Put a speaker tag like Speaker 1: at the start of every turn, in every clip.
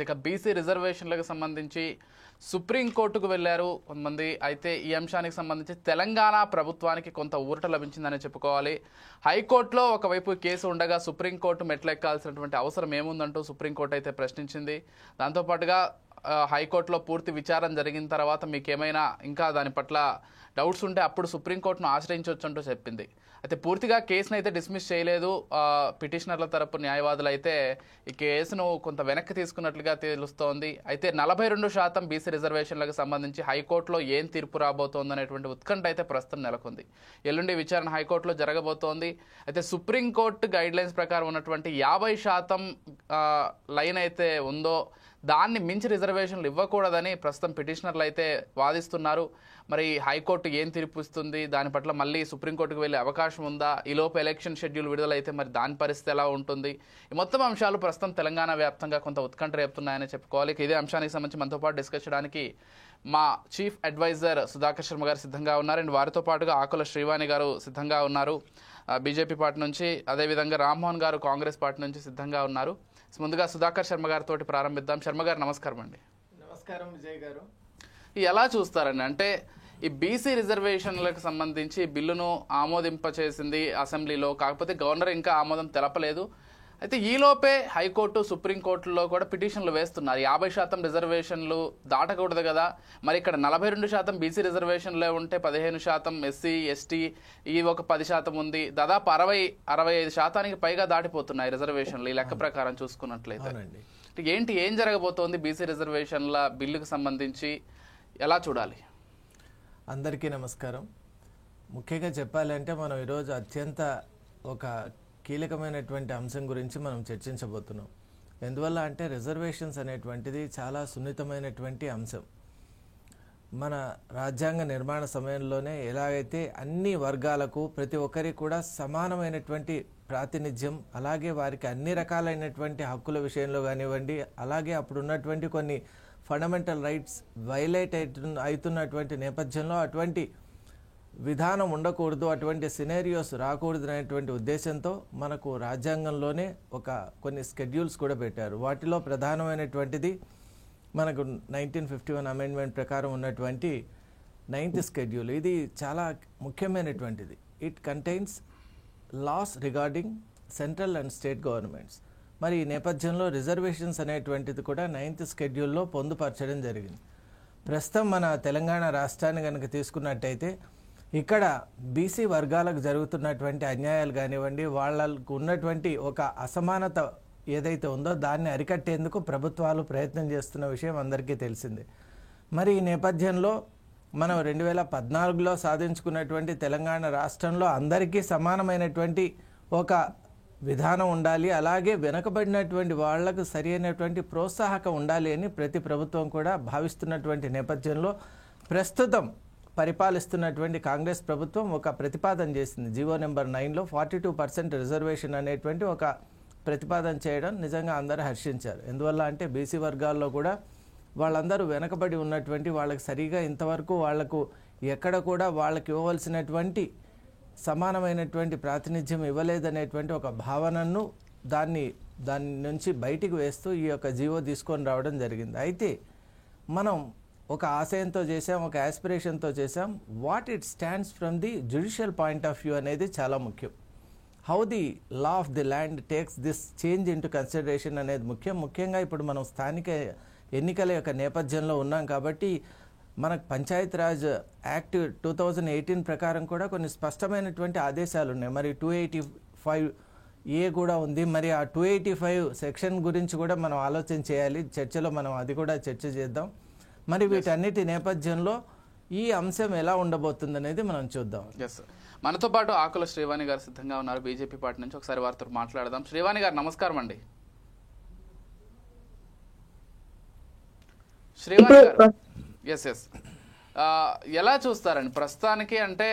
Speaker 1: ఇక బీసీ రిజర్వేషన్లకు సంబంధించి సుప్రీంకోర్టుకు వెళ్లారు కొంతమంది. అయితే ఈ అంశానికి సంబంధించి తెలంగాణ ప్రభుత్వానికి కొంత ఊరట లభించిందని చెప్పుకోవాలి. హైకోర్టులో ఒకవైపు కేసు ఉండగా సుప్రీంకోర్టు మెట్లెక్కాల్సినటువంటి అవసరం ఏముందంటూ సుప్రీంకోర్టు అయితే ప్రశ్నించింది. దాంతోపాటుగా హైకోర్టులో పూర్తి విచారణ జరిగిన తర్వాత మీకేమైనా ఇంకా దాని పట్ల డౌట్స్ ఉంటే అప్పుడు సుప్రీంకోర్టును ఆశ్రయించవచ్చు అంటూ చెప్పింది. అయితే పూర్తిగా కేసును అయితే డిస్మిస్ చేయలేదు. పిటిషనర్ల తరపు న్యాయవాదులు అయితే ఈ కేసును కొంత వెనక్కి తీసుకున్నట్లుగా తెలుస్తోంది. అయితే 42% బీసీ రిజర్వేషన్లకు సంబంధించి హైకోర్టులో ఏం తీర్పు రాబోతోంది అనేటువంటి ఉత్కంఠ అయితే ప్రస్తుతం నెలకొంది. ఎల్లుండి విచారణ హైకోర్టులో జరగబోతోంది. అయితే సుప్రీంకోర్టు గైడ్లైన్స్ ప్రకారం ఉన్నటువంటి 50% లైన్ అయితే ఉందో దాన్ని మించి రిజర్వేషన్లు ఇవ్వకూడదని ప్రస్తుతం పిటిషనర్లు అయితే వాదిస్తున్నారు. మరి హైకోర్టు ఏం తీర్పు ఇస్తుంది, దాని పట్ల మళ్ళీ సుప్రీంకోర్టుకు వెళ్ళే అవకాశం ఉందా, ఈలోపు ఎలక్షన్ షెడ్యూల్ విడుదలైతే మరి దాని పరిస్థితి ఎలా ఉంటుంది, ఈ మొత్తం అంశాలు ప్రస్తుతం తెలంగాణ వ్యాప్తంగా కొంత ఉత్కంఠ రేపుతున్నాయని చెప్పుకోవాలి. ఇదే అంశానికి సంబంధించి మనతో పాటు డిస్కస్ చేయడానికి మా చీఫ్ అడ్వైజర్ సుధాకర్ శర్మ గారు సిద్ధంగా ఉన్నారు. అండ్ వారితో పాటుగా ఆకుల శ్రీవాణి గారు సిద్ధంగా ఉన్నారు బీజేపీ పార్టీ నుంచి. అదేవిధంగా రామ్మోహన్ గారు కాంగ్రెస్ పార్టీ నుంచి సిద్ధంగా ఉన్నారు. ముందుగా సుధాకర్ శర్మ గారితో ప్రారంభిద్దాం. శర్మ గారు నమస్కారం అండి.
Speaker 2: నమస్కారం విజయ్ గారు.
Speaker 1: ఎలా చూస్తారండి, అంటే ఈ బీసీ రిజర్వేషన్లకు సంబంధించి బిల్లును ఆమోదింపచేసింది అసెంబ్లీలో, కాకపోతే గవర్నర్ ఇంకా ఆమోదం తెలపలేదు. అయితే ఈలోపే హైకోర్టు సుప్రీంకోర్టులో కూడా పిటిషన్లు వేస్తున్నారు. 50% రిజర్వేషన్లు దాటకూడదు కదా, మరి ఇక్కడ 42% బీసీ రిజర్వేషన్లే ఉంటే 15% ఎస్సీ ఎస్టీ ఈ ఒక 10% ఉంది. దాదాపు 65% పైగా దాటిపోతున్నాయి రిజర్వేషన్లు ఈ లెక్క ప్రకారం చూసుకున్నట్లయితే. ఏం జరగబోతోంది బీసీ రిజర్వేషన్ల బిల్లుకు సంబంధించి, ఎలా చూడాలి?
Speaker 2: అందరికీ నమస్కారం. ముఖ్యంగా చెప్పాలంటే మనం ఈరోజు అత్యంత ఒక కీలకమైనటువంటి అంశం గురించి మనం చర్చించబోతున్నాం. ఎందువల్ల అంటే రిజర్వేషన్స్ అనేటువంటిది చాలా సున్నితమైనటువంటి అంశం. మన రాజ్యాంగ నిర్మాణ సమయంలోనే ఎలాగైతే అన్ని వర్గాలకు ప్రతి ఒక్కరికి కూడా సమానమైనటువంటి ప్రాతినిధ్యం, అలాగే వారికి అన్ని రకాలైనటువంటి హక్కుల విషయంలో కానివ్వండి, అలాగే అప్పుడు ఉన్నటువంటి కొన్ని ఫండమెంటల్ రైట్స్ వైలేట్ అవుతున్నటువంటి నేపథ్యంలో అటువంటి విధానం ఉండకూడదు, అటువంటి సినేరియోస్ రాకూడదు అనేటువంటి ఉద్దేశంతో మనకు రాజ్యాంగంలోనే కొన్ని స్కెడ్యూల్స్ కూడా పెట్టారు. వాటిలో ప్రధానమైనటువంటిది మనకు 1951 అమెండ్మెంట్ ప్రకారం ఉన్నటువంటి 9th షెడ్యూల్. ఇది చాలా ముఖ్యమైనటువంటిది. It contains laws regarding central and state governments. మరి ఈ నేపథ్యంలో రిజర్వేషన్స్ అనేటువంటిది కూడా 9th షెడ్యూల్లో పొందుపరచడం జరిగింది. ప్రస్తుతం మన తెలంగాణ రాష్ట్రాన్ని కనుక తీసుకున్నట్టయితే ఇక్కడ బీసీ వర్గాలకు జరుగుతున్నటువంటి అన్యాయాలు కానివ్వండి, వాళ్ళకు ఉన్నటువంటి ఒక అసమానత ఏదైతే ఉందో దాన్ని అరికట్టేందుకు ప్రభుత్వాలు ప్రయత్నం చేస్తున్న విషయం అందరికీ తెలిసిందే. మరి ఈ నేపథ్యంలో మనం 2014లో సాధించుకున్నటువంటి తెలంగాణ రాష్ట్రంలో అందరికీ సమానమైనటువంటి ఒక విధానం ఉండాలి, అలాగే వెనుకబడినటువంటి వాళ్లకు సరి అయినటువంటి ప్రోత్సాహకం ఉండాలి అని ప్రతి ప్రభుత్వం కూడా భావిస్తున్నటువంటి నేపథ్యంలో ప్రస్తుతం పరిపాలిస్తున్నటువంటి కాంగ్రెస్ ప్రభుత్వం ఒక ప్రతిపాదన చేసింది. జీవో నెంబర్ 9లో 42% రిజర్వేషన్ అనేటువంటి ఒక ప్రతిపాదన చేయడం నిజంగా అందరూ హర్షించారు. ఎందువల్ల అంటే బీసీ వర్గాల్లో కూడా వాళ్ళందరూ వెనకబడి ఉన్నటువంటి వాళ్ళకి సరిగా ఇంతవరకు వాళ్లకు ఎక్కడ కూడా వాళ్ళకి ఇవ్వవలసినటువంటి సమానమైనటువంటి ప్రాతినిధ్యం ఇవ్వలేదనేటువంటి ఒక భావనను దాని నుంచి బయటికి వేస్తూ ఈ యొక్క జీవో తీసుకొని రావడం జరిగింది. అయితే మనం ఒక ఆశయంతో చేసాం, ఒక యాస్పిరేషన్తో చేసాం. What it stands from the judicial point of view అనేది చాలా ముఖ్యం. How the law of the land takes this change into consideration అనేది ముఖ్యంగా ఇప్పుడు మనం స్థానిక ఎన్నికల యొక్క నేపథ్యంలో ఉన్నాం కాబట్టి మనకు పంచాయతీరాజ్ యాక్ట్ 2018 ప్రకారం కూడా కొన్ని స్పష్టమైనటువంటి ఆదేశాలు ఉన్నాయి. మరి 285A కూడా ఉంది. మరి ఆ 285 సెక్షన్ గురించి కూడా మనం ఆలోచన చేయాలి. చర్చలో మనం అది కూడా చర్చ చేద్దాం. మరి వీటన్నిటి నేపథ్యంలో ఈ అంశం ఎలా ఉండబోతుంది అనేది మనం చూద్దాం.
Speaker 1: మనతో పాటు ఆకుల శ్రీవాణి గారు సిద్ధంగా ఉన్నారు బీజేపీ పార్టీ నుంచి. ఒకసారి వారితో మాట్లాడదాం. శ్రీవాణి గారు నమస్కారం అండి. శ్రీవాణి గారు, ఎస్ ఎలా చూస్తారండి ప్రస్తుతానికి? అంటే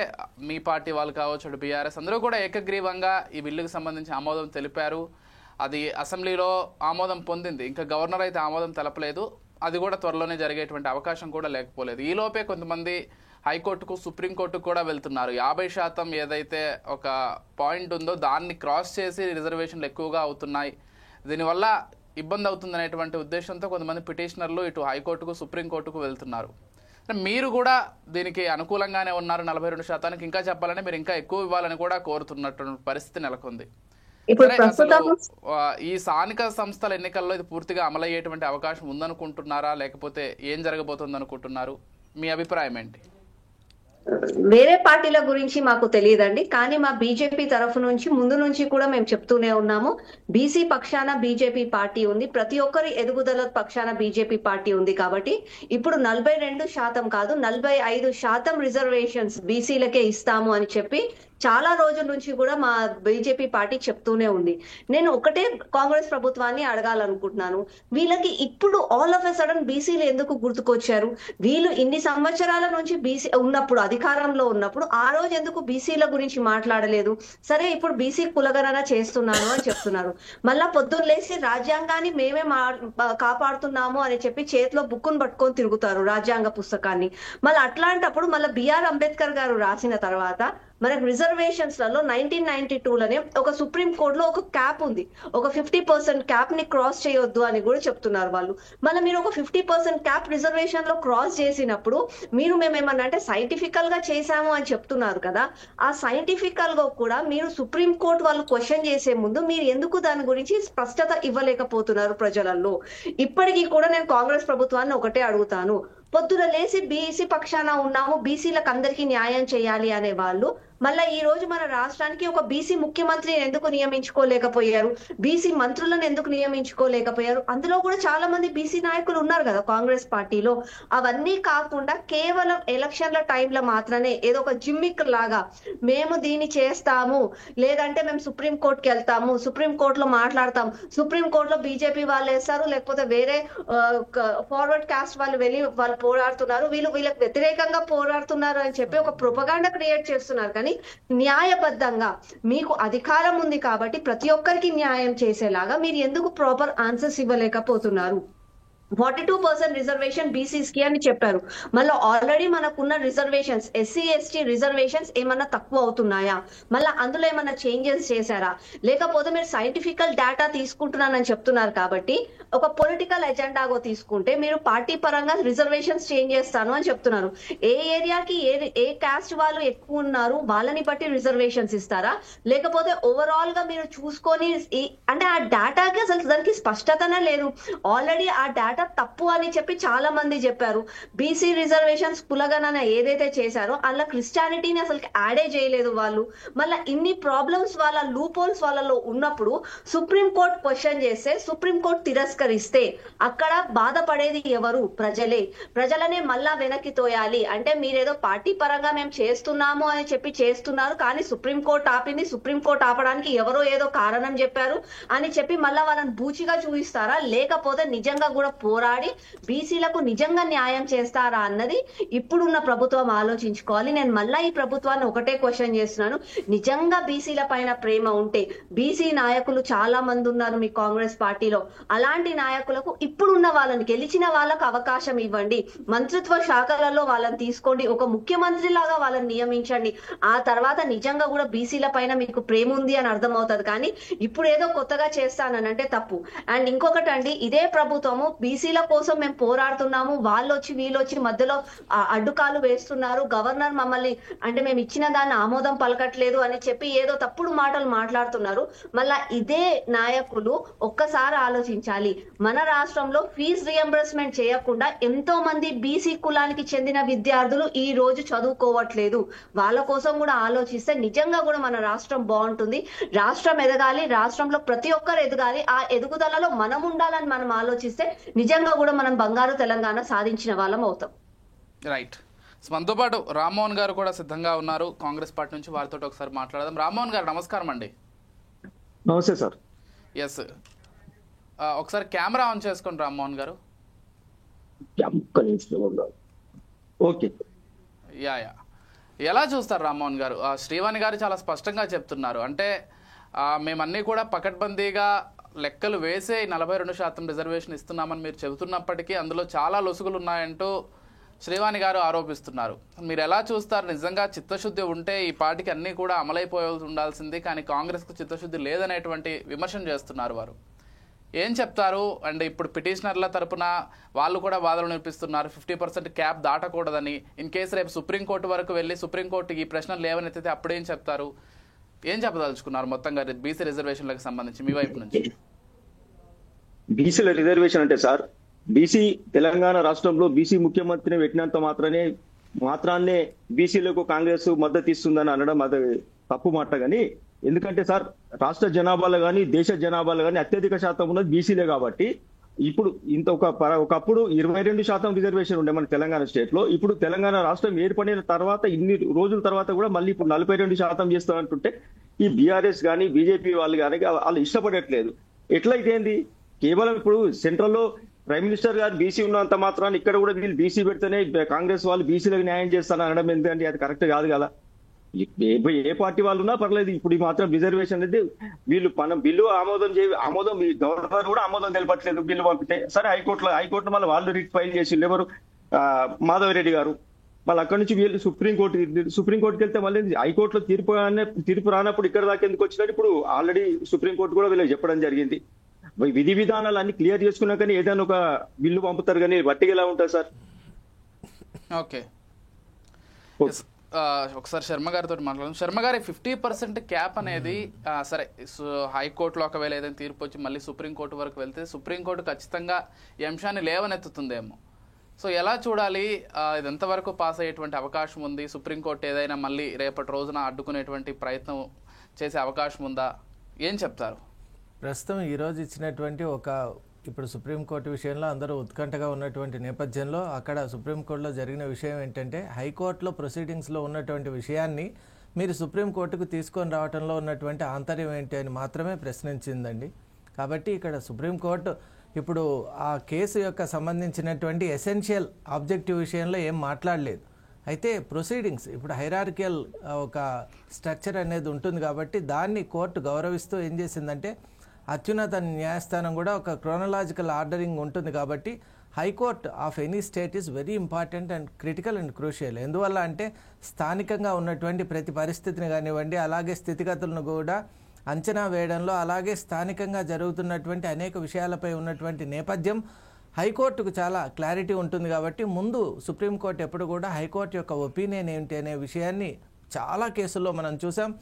Speaker 1: మీ పార్టీ వాళ్ళు కావచ్చు, బీఆర్ఎస్ అందరూ కూడా ఏకగ్రీవంగా ఈ బిల్లుకు సంబంధించి ఆమోదం తెలిపారు. అది అసెంబ్లీలో ఆమోదం పొందింది. ఇంకా గవర్నర్ అయితే ఆమోదం తెలపలేదు. అది కూడా త్వరలోనే జరిగేటువంటి అవకాశం కూడా లేకపోలేదు. ఈలోపే కొంతమంది హైకోర్టుకు సుప్రీంకోర్టుకు కూడా వెళ్తున్నారు. 50% ఏదైతే ఒక పాయింట్ ఉందో దాన్ని క్రాస్ చేసి రిజర్వేషన్లు ఎక్కువగా అవుతున్నాయి, దీనివల్ల ఇబ్బంది అవుతుందనేటువంటి ఉద్దేశంతో కొంతమంది పిటిషనర్లు ఇటు హైకోర్టుకు సుప్రీంకోర్టుకు వెళ్తున్నారు. మీరు కూడా దీనికి అనుకూలంగానే ఉన్నారు 42%. ఇంకా చెప్పాలంటే మీరు ఇంకా ఎక్కువ ఇవ్వాలని కూడా కోరుతున్నటువంటి పరిస్థితి నెలకొంది. సరే, అసలు ఈ స్థానిక సంస్థల ఎన్నికల్లో ఇది పూర్తిగా అమలయ్యేటువంటి అవకాశం ఉందనుకుంటున్నారా, లేకపోతే ఏం జరగబోతుంది అనుకుంటున్నారు? మీ అభిప్రాయం ఏంటి?
Speaker 3: వేరే పార్టీల గురించి మాకు తెలియదండి, కానీ మా బీజేపీ తరఫు నుంచి ముందు నుంచి కూడా మేము చెప్తూనే ఉన్నాము. బీసీ పక్షాన బీజేపీ పార్టీ ఉంది, ప్రతి ఒక్కరి ఎదుగుదల పక్షాన బీజేపీ పార్టీ ఉంది. కాబట్టి ఇప్పుడు 42% కాదు 45% రిజర్వేషన్స్ బీసీలకే ఇస్తాము అని చెప్పి చాలా రోజుల నుంచి కూడా మా బీజేపీ పార్టీ చెప్తూనే ఉంది. నేను ఒకటే కాంగ్రెస్ ప్రభుత్వాన్ని అడగాలనుకుంటున్నాను, వీళ్ళకి ఇప్పుడు ఆల్ ఆఫ్ ఎ సడన్ బీసీలు ఎందుకు గుర్తుకొచ్చారు? వీళ్ళు ఇన్ని సంవత్సరాల నుంచి బీసీ ఉన్నప్పుడు, అధికారంలో ఉన్నప్పుడు ఆ రోజు ఎందుకు బీసీల గురించి మాట్లాడలేదు? సరే, ఇప్పుడు బీసీ కులగణన చేస్తున్నాను అని చెప్తున్నారు. మళ్ళా పొద్దున్న లేసి రాజ్యాంగాన్ని మేమే కాపాడుతున్నాము అని చెప్పి చేతిలో బుక్కును పట్టుకొని తిరుగుతారు, రాజ్యాంగ పుస్తకాన్ని. మళ్ళీ అట్లాంటప్పుడు మళ్ళీ బిఆర్ అంబేద్కర్ గారు రాసిన తర్వాత మనకు రిజర్వేషన్స్ లలో 1992లోనే ఒక సుప్రీం కోర్టులో ఒక క్యాప్ ఉంది, ఒక 50% క్యాప్ ని క్రాస్ చేయొద్దు అని కూడా చెప్తున్నారు వాళ్ళు. మళ్ళీ మీరు ఒక 50% క్యాప్ రిజర్వేషన్ లో క్రాస్ చేసినప్పుడు మీరు మేమేమన్నా అంటే సైంటిఫికల్ గా చేశాము అని చెప్తున్నారు కదా, ఆ సైంటిఫికల్ గా కూడా మీరు సుప్రీం కోర్టు వాళ్ళు క్వశ్చన్ చేసే ముందు మీరు ఎందుకు దాని గురించి స్పష్టత ఇవ్వలేకపోతున్నారు ప్రజలలో? ఇప్పటికీ కూడా నేను కాంగ్రెస్ ప్రభుత్వాన్ని ఒకటే అడుగుతాను, పొద్దున లేసి బీసీ పక్షాన ఉన్నాము, బీసీలకు అందరికీ న్యాయం చేయాలి అనే వాళ్ళు మళ్ళీ ఈ రోజు మన రాష్ట్రానికి ఒక బీసీ ముఖ్యమంత్రిని ఎందుకు నియమించుకోలేకపోయారు? బీసీ మంత్రులను ఎందుకు నియమించుకోలేకపోయారు? అందులో కూడా చాలా మంది బీసీ నాయకులు ఉన్నారు కదా కాంగ్రెస్ పార్టీలో. అవన్నీ కాకుండా కేవలం ఎలక్షన్ల టైంలో మాత్రమే ఏదో ఒక జిమ్మిక్ లాగా మేము దీన్ని చేస్తాము, లేదంటే మేము సుప్రీం కోర్టుకి వెళ్తాము, సుప్రీం కోర్టులో మాట్లాడతాం, సుప్రీం కోర్టులో బీజేపీ వాళ్ళు వేస్తారు, లేకపోతే వేరే ఫార్వర్డ్ కాస్ట్ వాళ్ళు వెళ్ళి వాళ్ళు పోరాడుతున్నారు, వీళ్ళకి వ్యతిరేకంగా పోరాడుతున్నారు అని చెప్పి ఒక ప్రొపగాండా క్రియేట్ చేస్తున్నారు. కానీ న్యాయబద్ధంగా మీకు అధికారం ఉంది కాబట్టి ప్రతి ఒక్కరికి న్యాయం చేసేలాగా మీరు ఎందుకు ప్రాపర్ ఆన్సర్స్ ఇవ్వలేకపోతున్నారు? 42% రిజర్వేషన్ బీసీస్ కి అని చెప్పారు. మళ్ళీ ఆల్రెడీ మనకున్న రిజర్వేషన్స్ ఎస్సీ ఎస్టీ రిజర్వేషన్స్ ఏమన్నా తక్కువ అవుతున్నాయా? మళ్ళీ అందులో ఏమన్నా చేంజెస్ చేశారా? లేకపోతే మీరు సైంటిఫికల్ డేటా తీసుకుంటున్నానని చెప్తున్నారు కాబట్టి ఒక పొలిటికల్ ఎజెండాగో తీసుకుంటే మీరు పార్టీ పరంగా రిజర్వేషన్స్ చేంజ్ చేస్తాను అని చెప్తున్నారు. ఏ ఏరియాకి ఏ కాస్ట్ వాళ్ళు ఎక్కువ ఉన్నారు వాళ్ళని బట్టి రిజర్వేషన్స్ ఇస్తారా? లేకపోతే ఓవరాల్ గా మీరు చూసుకొని అంటే ఆ డేటాకి అసలు దానికి స్పష్టతనే లేదు. ఆల్రెడీ ఆ డేటా తప్పు అని చెప్పి చాలా మంది చెప్పారు. బీసీ రిజర్వేషన్స్ కులగణన ఏదైతే చేశారో అలా క్రిస్టియానిటీని అసలు యాడే చేయలేదు వాళ్ళు. మళ్ళీ ఇన్ని ప్రాబ్లమ్స్ వాళ్ళ లూప్ హోల్స్ వాళ్ళలో ఉన్నప్పుడు సుప్రీం కోర్టు క్వశ్చన్ చేస్తే సుప్రీం కోర్టు తిరస్కరిస్తే అక్కడ బాధపడేది ఎవరు? ప్రజలే. ప్రజలనే మళ్ళా వెనక్కి తోయాలి అంటే మీరేదో పార్టీ పరంగా మేము చేస్తున్నాము అని చెప్పి చేస్తున్నారు, కానీ సుప్రీం కోర్టు ఆపింది, సుప్రీం కోర్టు ఆపడానికి ఎవరో ఏదో కారణం చెప్పారు అని చెప్పి మళ్ళా వాళ్ళని బూచిగా చూపిస్తారా? లేకపోతే నిజంగా కూడా పోరాడి బీసీలకు నిజంగా న్యాయం చేస్తారా అన్నది ఇప్పుడున్న ప్రభుత్వం ఆలోచించుకోవాలి. నేను మళ్ళా ఈ ప్రభుత్వాన్ని ఒకటే క్వశ్చన్ చేస్తున్నాను, నిజంగా బీసీల పైన ప్రేమ ఉంటే బీసీ నాయకులు చాలా మంది ఉన్నారు మీ కాంగ్రెస్ పార్టీలో, అలాంటి నాయకులకు ఇప్పుడున్న వాళ్ళని గెలిచిన వాళ్ళకు అవకాశం ఇవ్వండి, మంత్రిత్వ శాఖలలో వాళ్ళని తీసుకోండి, ఒక ముఖ్యమంత్రి లాగా వాళ్ళని నియమించండి. ఆ తర్వాత నిజంగా కూడా బీసీల పైన మీకు ప్రేమ ఉంది అని అర్థమవుతుంది. కానీ ఇప్పుడు ఏదో కొత్తగా చేస్తానంటే తప్పు. అండ్ ఇంకొకటి అండి, ఇదే ప్రభుత్వము బీసీల కోసం మేము పోరాడుతున్నాము, వాళ్ళు వచ్చి వీళ్ళు వచ్చి మధ్యలో అడ్డుకాలు వేస్తున్నారు, గవర్నర్ మమ్మల్ని అంటే మేము ఇచ్చిన దాన్ని ఆమోదం పలకట్లేదు అని చెప్పి ఏదో తప్పుడు మాటలు మాట్లాడుతున్నారు. మళ్ళా ఇదే నాయకులు ఒక్కసారి ఆలోచించాలి, మన రాష్ట్రంలో ఫీజు రియంబర్స్మెంట్ చేయకుండా ఎంతో మంది బీసీ కులానికి చెందిన విద్యార్థులు ఈ రోజు చదువుకోవట్లేదు. వాళ్ళ కోసం కూడా ఆలోచిస్తే నిజంగా కూడా మన రాష్ట్రం బాగుంటుంది. రాష్ట్రం ఎదగాలి, రాష్ట్రంలో ప్రతి ఒక్కరు ఎదగాలి, ఆ ఎదుగుదలలో మనం ఉండాలని మనం ఆలోచిస్తే నిజంగా కూడా మనం బంగారు తెలంగాణ సాధించిన వాళ్ళం అవుతాం.
Speaker 1: రైట్. మనతో పాటు రామ్మోహన్ గారు కూడా సిద్ధంగా ఉన్నారు కాంగ్రెస్ పార్టీ నుంచి, వారితో ఒకసారి మాట్లాడదాం. రామ్మోహన్ గారు నమస్కారం అండి.
Speaker 4: నమస్తే సార్.
Speaker 1: ఎస్, ఒకసారి కెమెరా ఆన్ చేసుకోండి రామ్మోహన్ గారు.
Speaker 4: ఓకే.
Speaker 1: యా ఎలా చూస్తారు రామ్మోహన్ గారు? శ్రీవాణి గారు చాలా స్పష్టంగా చెప్తున్నారు, అంటే మేమన్నీ కూడా పకడ్బందీగా లెక్కలు వేసే 42% రిజర్వేషన్ ఇస్తున్నామని మీరు చెబుతున్నప్పటికీ అందులో చాలా లొసుగులు ఉన్నాయంటూ శ్రీవాణి గారు ఆరోపిస్తున్నారు. మీరు ఎలా చూస్తారు? నిజంగా చిత్తశుద్ధి ఉంటే ఈ పార్టీకి అన్నీ కూడా అమలైపోయి ఉండాల్సింది, కానీ కాంగ్రెస్కు చిత్తశుద్ధి లేదనేటువంటి విమర్శన చేస్తున్నారు వారు. ఏం చెప్తారు? అండ్ ఇప్పుడు పిటిషనర్ల తరపున వాళ్ళు కూడా వాదనలు వినిపిస్తున్నారు 50% క్యాప్ దాటకూడదని. ఇన్ కేసు రేపు సుప్రీంకోర్టు వరకు వెళ్ళి సుప్రీంకోర్టు ఈ ప్రశ్నలు లేవనెత్తితే అప్పుడేం చెప్తారు? ఏం చెప్పదలుచుకున్నారు మొత్తంగా బీసీ రిజర్వేషన్లకు సంబంధించి మీ వైపు నుంచి?
Speaker 4: బీసీల రిజర్వేషన్ అంటే సార్, బీసీ తెలంగాణ రాష్ట్రంలో బీసీ ముఖ్యమంత్రిని పెట్టినంత మాత్రాన్నే బీసీలకు కాంగ్రెస్ మద్దతు ఇస్తుందని అనడం అది తప్పు మాట. కానీ ఎందుకంటే సార్, రాష్ట్ర జనాభాలో కానీ దేశ జనాభాలో కానీ అత్యధిక శాతం ఉన్నది బీసీలే. కాబట్టి ఇప్పుడు ఒకప్పుడు 22% రిజర్వేషన్ ఉండే మన తెలంగాణ స్టేట్ లో. ఇప్పుడు తెలంగాణ రాష్ట్రం ఏర్పడిన తర్వాత ఇన్ని రోజుల తర్వాత కూడా మళ్ళీ ఇప్పుడు 42% చేస్తామంటుంటే ఈ బీఆర్ఎస్ కానీ బీజేపీ వాళ్ళు కానీ వాళ్ళు ఇష్టపడట్లేదు. ఎట్లయితే ఏంది? కేవలం ఇప్పుడు సెంట్రల్ లో ప్రైమ్ మినిస్టర్ గారు బీసీ ఉన్నంత మాత్రాన్ని ఇక్కడ కూడా వీళ్ళు బీసీ పెడితేనే కాంగ్రెస్ వాళ్ళు బీసీలకు న్యాయం చేస్తారని అనడం ఎందుకంటే అది కరెక్ట్ కాదు కదా. ఏ పార్టీ వాళ్ళు ఉన్నా పర్లేదు, ఇప్పుడు మాత్రం రిజర్వేషన్ అనేది వీళ్ళు బిల్లు ఆమోదం గవర్నర్ కూడా ఆమోదం తెలపట్లేదు. బిల్లు పంపితే సరే హైకోర్టులో మళ్ళీ వాళ్ళు రిట్ ఫైల్ చేసి ఎవరు మాధవరెడ్డి గారు, మళ్ళీ అక్కడి నుంచి వీళ్ళు సుప్రీంకోర్టుకి వెళ్తే మళ్ళీ హైకోర్టులో తీర్పు రానప్పుడు ఇక్కడ దాకా ఎందుకు వచ్చినట్టు ఇప్పుడు ఆల్రెడీ సుప్రీంకోర్టు కూడా వీళ్ళకి చెప్పడం జరిగింది. విధి విధానాలు అన్ని క్లియర్ చేసుకున్నాకనే ఏదైనా ఒక బిల్లు పంపుతారు, కానీ బట్టిగా ఎలా ఉంటుంది సార్?
Speaker 1: ఓకే, ఒకసారి శర్మ గారితో మాట్లాడదాం. శర్మ గారి 50% క్యాప్ అనేది సరే హైకోర్టులో ఒకవేళ ఏదైనా తీర్పు వచ్చి మళ్ళీ సుప్రీంకోర్టు వరకు వెళ్తే సుప్రీంకోర్టు ఖచ్చితంగా ఈ అంశాన్ని లేవనెత్తుతుందేమో. సో ఎలా చూడాలి? ఇది ఎంతవరకు పాస్ అయ్యేటువంటి అవకాశం ఉంది? సుప్రీంకోర్టు ఏదైనా మళ్ళీ రేపటి రోజున అడ్డుకునేటువంటి ప్రయత్నం చేసే అవకాశం ఉందా? ఏం చెప్తారు?
Speaker 2: ప్రస్తుతం ఈరోజు ఇచ్చినటువంటి ఇప్పుడు సుప్రీంకోర్టు విషయంలో అందరూ ఉత్కంఠగా ఉన్నటువంటి నేపథ్యంలో అక్కడ సుప్రీంకోర్టులో జరిగిన విషయం ఏంటంటే హైకోర్టులో ప్రొసీడింగ్స్లో ఉన్నటువంటి విషయాన్ని మీరు సుప్రీంకోర్టుకు తీసుకొని రావడంలో ఉన్నటువంటి ఆంతర్యం ఏంటి అని మాత్రమే ప్రశ్నించిందండి. కాబట్టి ఇక్కడ సుప్రీంకోర్టు ఇప్పుడు ఆ కేసు యొక్క సంబంధించినటువంటి ఎసెన్షియల్ ఆబ్జెక్టివ్ విషయంలో ఏం మాట్లాడలేదు. అయితే ప్రొసీడింగ్స్ ఇప్పుడు హైరార్కియల్ ఒక స్ట్రక్చర్ అనేది ఉంటుంది కాబట్టి దాన్ని కోర్టు గౌరవిస్తూ ఏం చేసిందంటే అత్యున్నత న్యాయస్థానం కూడా ఒక క్రోనలాజికల్ ఆర్డరింగ్ ఉంటుంది కాబట్టి high court of any state is very important and critical and crucial. ఎందువల్ల అంటే స్థానికంగా ఉన్నటువంటి ప్రతి పరిస్థితిని కానివ్వండి, అలాగే స్థితిగతులను కూడా అంచనా వేయడంలో, అలాగే స్థానికంగా జరుగుతున్నటువంటి అనేక విషయాలపై ఉన్నటువంటి నేపథ్యం హైకోర్టుకు చాలా క్లారిటీ ఉంటుంది. కాబట్టి ముందు సుప్రీంకోర్టు ఎప్పుడు కూడా హైకోర్టు యొక్క ఒపీనియన్ ఏంటి అనే విషయాన్ని చాలా కేసుల్లో మనం చూసాం.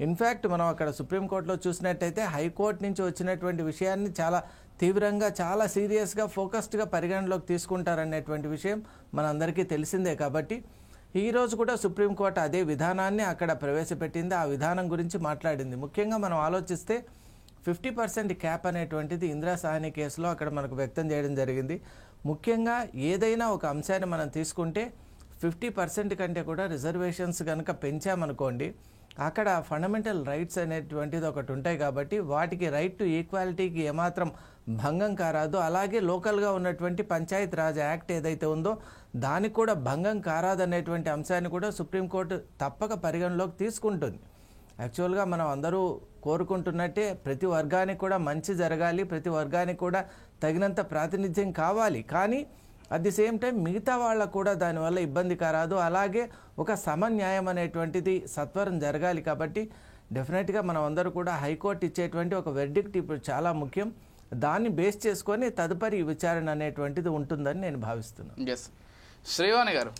Speaker 2: ఇన్ఫ్యాక్ట్ మనం అక్కడ సుప్రీంకోర్టులో చూసినట్టయితే హైకోర్టు నుంచి వచ్చినటువంటి విషయాన్ని చాలా తీవ్రంగా, చాలా సీరియస్గా, ఫోకస్డ్గా పరిగణలోకి తీసుకుంటారనేటువంటి విషయం మనందరికీ తెలిసిందే. కాబట్టి ఈరోజు కూడా సుప్రీంకోర్టు అదే విధానాన్ని అక్కడ ప్రవేశపెట్టింది, ఆ విధానం గురించి మాట్లాడింది. ముఖ్యంగా మనం ఆలోచిస్తే 50% క్యాప్ అనేటువంటిది ఇందిరా సాహ్ని కేసులో అక్కడ మనకు వ్యక్తం చేయడం జరిగింది. ముఖ్యంగా ఏదైనా ఒక అంశాన్ని మనం తీసుకుంటే 50% కంటే కూడా రిజర్వేషన్స్ కనుక పెంచామనుకోండి, అక్కడ ఫండమెంటల్ రైట్స్ అనేటువంటిది ఒకటి ఉంటాయి. కాబట్టి వాటికి రైట్ టు ఈక్వాలిటీకి ఏమాత్రం భంగం కారాదు. అలాగే లోకల్గా ఉన్నటువంటి పంచాయత్ రాజ్ యాక్ట్ ఏదైతే ఉందో దానికి కూడా భంగం కారాదు అనేటువంటి అంశాన్ని కూడా సుప్రీంకోర్టు తప్పక పరిగణలోకి తీసుకుంటుంది. యాక్చువల్గా మనం అందరూ కోరుకుంటున్నట్టే ప్రతి వర్గానికి కూడా మంచి జరగాలి, ప్రతి వర్గానికి కూడా తగినంత ప్రాతినిధ్యం కావాలి. కానీ అట్ ది సేమ్ టైం మిగతా వాళ్ళకు కూడా దానివల్ల ఇబ్బంది కారాదు. అలాగే ఒక సమన్యాయం అనేటువంటిది సత్వరం జరగాలి. కాబట్టి డెఫినెట్గా మనం అందరూ కూడా హైకోర్టు ఇచ్చేటువంటి ఒక వెర్డిక్ట్ ఇప్పుడు చాలా ముఖ్యం. దాన్ని బేస్ చేసుకొని తదుపరి విచారణ అనేటువంటిది ఉంటుందని నేను భావిస్తున్నాను.
Speaker 1: ఎస్, శ్రీవాణి గారు,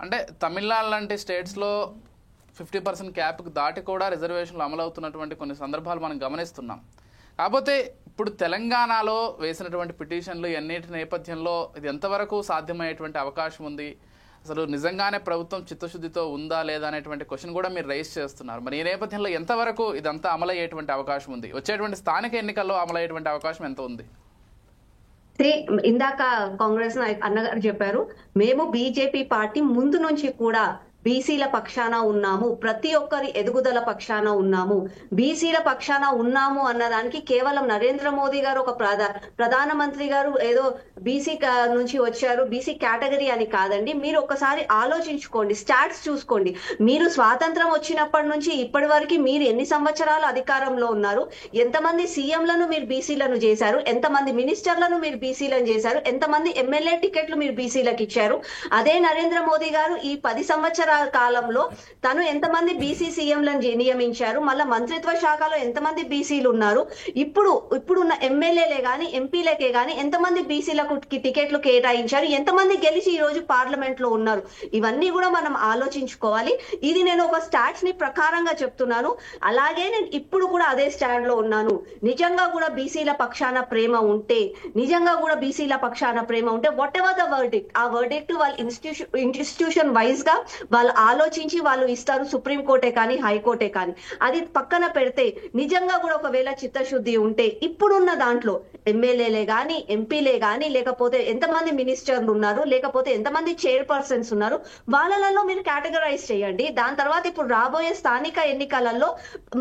Speaker 1: అంటే తమిళనాడు లాంటి స్టేట్స్లో 50% క్యాప్కి దాటి కూడా రిజర్వేషన్లు అమలవుతున్నటువంటి కొన్ని సందర్భాలు మనం గమనిస్తున్నాం. కాకపోతే ఇప్పుడు తెలంగాణలో వేసినటువంటి పిటిషన్లు ఎన్నిటి నేపథ్యంలో ఇది ఎంతవరకు సాధ్యమయ్యేటువంటి అవకాశం ఉంది? అసలు నిజంగానే ప్రభుత్వం చిత్తశుద్ధితో ఉందా లేదా అనేటువంటి క్వశ్చన్ కూడా మీరు రైజ్ చేస్తున్నారు. మరి ఈ నేపథ్యంలో ఎంతవరకు ఇదంతా అమలయ్యేటువంటి అవకాశం ఉంది? వచ్చేటువంటి స్థానిక ఎన్నికల్లో అమలయ్యేటువంటి అవకాశం ఎంత ఉంది?
Speaker 3: ఇందాక కాంగ్రెస్ అన్నగారు చెప్పారు, మేము బీజేపీ పార్టీ ముందు నుంచి కూడా బీసీల పక్షాన ఉన్నాము, ప్రతి ఒక్కరి ఎదుగుదల పక్షాన ఉన్నాము, బీసీల పక్షాన ఉన్నాము అన్నదానికి కేవలం నరేంద్ర మోదీ గారు ఒక ప్రధానమంత్రి గారు ఏదో బీసీ నుంచి వచ్చారు, బీసీ కేటగిరీ అని కాదండి. మీరు ఒకసారి ఆలోచించుకోండి, స్టాట్స్ చూసుకోండి. మీరు స్వాతంత్రం వచ్చినప్పటి నుంచి ఇప్పటి వరకు మీరు ఎన్ని సంవత్సరాలు అధికారంలో ఉన్నారు, ఎంతమంది సీఎంలను మీరు బీసీలను చేశారు, ఎంతమంది మినిస్టర్లను మీరు బీసీలను చేశారు, ఎంతమంది ఎమ్మెల్యే టికెట్లు మీరు బీసీలకు ఇచ్చారు. అదే నరేంద్ర మోదీ గారు ఈ 10 సంవత్సరాలు సంవత్సరాల కాలంలో తను ఎంతమంది బీసీ సీఎంలను నియమించారు, మళ్ళీ మంత్రిత్వ శాఖలో ఎంతమంది బీసీలు ఉన్నారు, ఇప్పుడున్న ఎమ్మెల్యేలే గాని ఎంపీలకే గాని ఎంతమంది బీసీలకు టికెట్లు కేటాయించారు, ఎంతమంది గెలిచి ఈ రోజు పార్లమెంట్ లో ఉన్నారు, ఇవన్నీ కూడా మనం ఆలోచించుకోవాలి. ఇది నేను ఒక స్టాట్స్ ని ప్రకారంగా చెప్తున్నాను. అలాగే నేను ఇప్పుడు కూడా అదే స్టాండ్ లో ఉన్నాను. నిజంగా కూడా బీసీల పక్షాన ప్రేమ ఉంటే, వాట్ ఎవర్ ద వర్డిక్ట్, ఆ వర్డిక్ట్ వాళ్ళ ఇన్స్టిట్యూషన్ వైజ్ గా వాళ్ళు ఆలోచించి వాళ్ళు ఇస్తారు, సుప్రీం కోర్టే కానీ హైకోర్టే కానీ. అది పక్కన పెడితే నిజంగా కూడా ఒకవేళ చిత్తశుద్ధి ఉంటే ఇప్పుడున్న దాంట్లో ఎమ్మెల్యేలే గాని ఎంపీలే గాని లేకపోతే ఎంతమంది మినిస్టర్లు ఉన్నారు, లేకపోతే ఎంతమంది చైర్పర్సన్స్ ఉన్నారు, వాళ్ళలో మీరు కేటగరైజ్ చేయండి. దాని తర్వాత ఇప్పుడు రాబోయే స్థానిక ఎన్నికలలో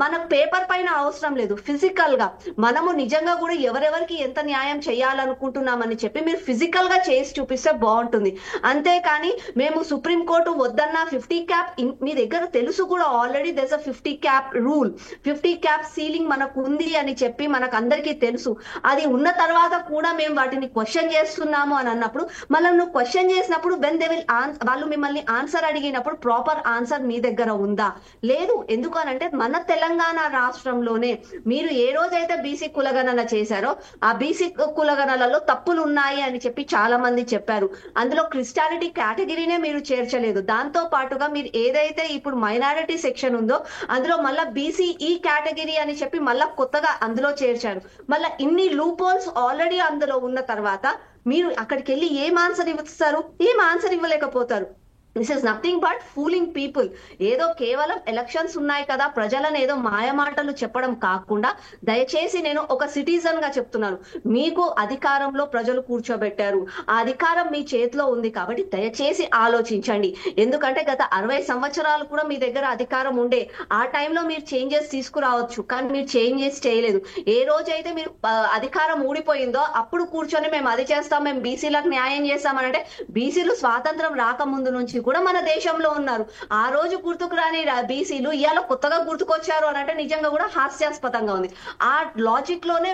Speaker 3: మనకు పేపర్ పైన అవసరం లేదు, ఫిజికల్ గా మనము నిజంగా కూడా ఎవరెవరికి ఎంత న్యాయం చేయాలనుకుంటున్నామని చెప్పి మీరు ఫిజికల్ గా చేసి చూపిస్తే బాగుంటుంది. అంతేకాని మేము సుప్రీం కోర్టు వద్దన్నా 50 క్యాప్ మీ దగ్గర తెలుసు కూడా ఆల్రెడీ దెస్ అ 50 క్యాప్ రూల్, 50 క్యాప్ సీలింగ్ మనకు ఉంది అని చెప్పి మనకు అందరికీ తెలుసు. అది ఉన్న తర్వాత కూడా మేము వాటిని క్వశ్చన్ చేస్తున్నాము అని అన్నప్పుడు, మళ్ళీ నువ్వు క్వశ్చన్ చేసినప్పుడు వాళ్ళు మిమ్మల్ని ఆన్సర్ అడిగినప్పుడు ప్రాపర్ ఆన్సర్ మీ దగ్గర ఉందా? లేదు. ఎందుకు అనంటే మన తెలంగాణ రాష్ట్రంలోనే మీరు ఏ రోజైతే బీసీ కులగణన చేశారో ఆ బీసీ కులగణనలో తప్పులు ఉన్నాయి అని చెప్పి చాలా మంది చెప్పారు. అందులో క్రిస్టియానిటీ కేటగిరీనే మీరు చేర్చలేదు. దాంతో పాటుగా మీరు ఏదైతే ఇప్పుడు మైనారిటీ సెక్షన్ ఉందో అందులో మళ్ళా బీసీఈ కేటగిరీ అని చెప్పి మళ్ళా కొత్తగా అందులో చేర్చారు. మళ్ళా ఇన్ని లూపోల్స్ ఆల్రెడీ అందులో ఉన్న తర్వాత మీరు అక్కడికి వెళ్ళి ఏం ఆన్సర్ ఇస్తారు? ఏం ఆన్సర్ ఇవ్వలేకపోతారు. This is nothing but fooling people. ఏదో కేవలం ఎలక్షన్స్ ఉన్నాయి కదా ప్రజలను ఏదో మాయమాటలు చెప్పడం కాకుండా, దయచేసి నేను ఒక సిటిజన్ గా చెప్తున్నాను, మీకు అధికారంలో ప్రజలు కూర్చోబెట్టారు, ఆ అధికారం మీ చేతిలో ఉంది కాబట్టి దయచేసి ఆలోచించండి. ఎందుకంటే గత 60 సంవత్సరాలు కూడా మీ దగ్గర అధికారం ఉండే, ఆ టైంలో మీరు చేంజెస్ తీసుకురావచ్చు, కానీ మీరు చేంజెస్ చేయలేదు. ఏ రోజైతే మీరు అధికారం ఊడిపోయిందో అప్పుడు కూర్చొని మేము అది చేస్తాం, మేము బీసీలకు న్యాయం చేస్తామనంటే, బీసీలు స్వాతంత్రం రాకముందు నుంచి కూడా మన దేశంలో ఉన్నారు. ఆ రోజు గుర్తుకు రాని బీసీలు ఇవాళ కొత్తగా గుర్తుకొచ్చారు అని అంటే నిజంగా కూడా హాస్యాస్పదంగా ఉంది. ఆ లాజిక్ లోనే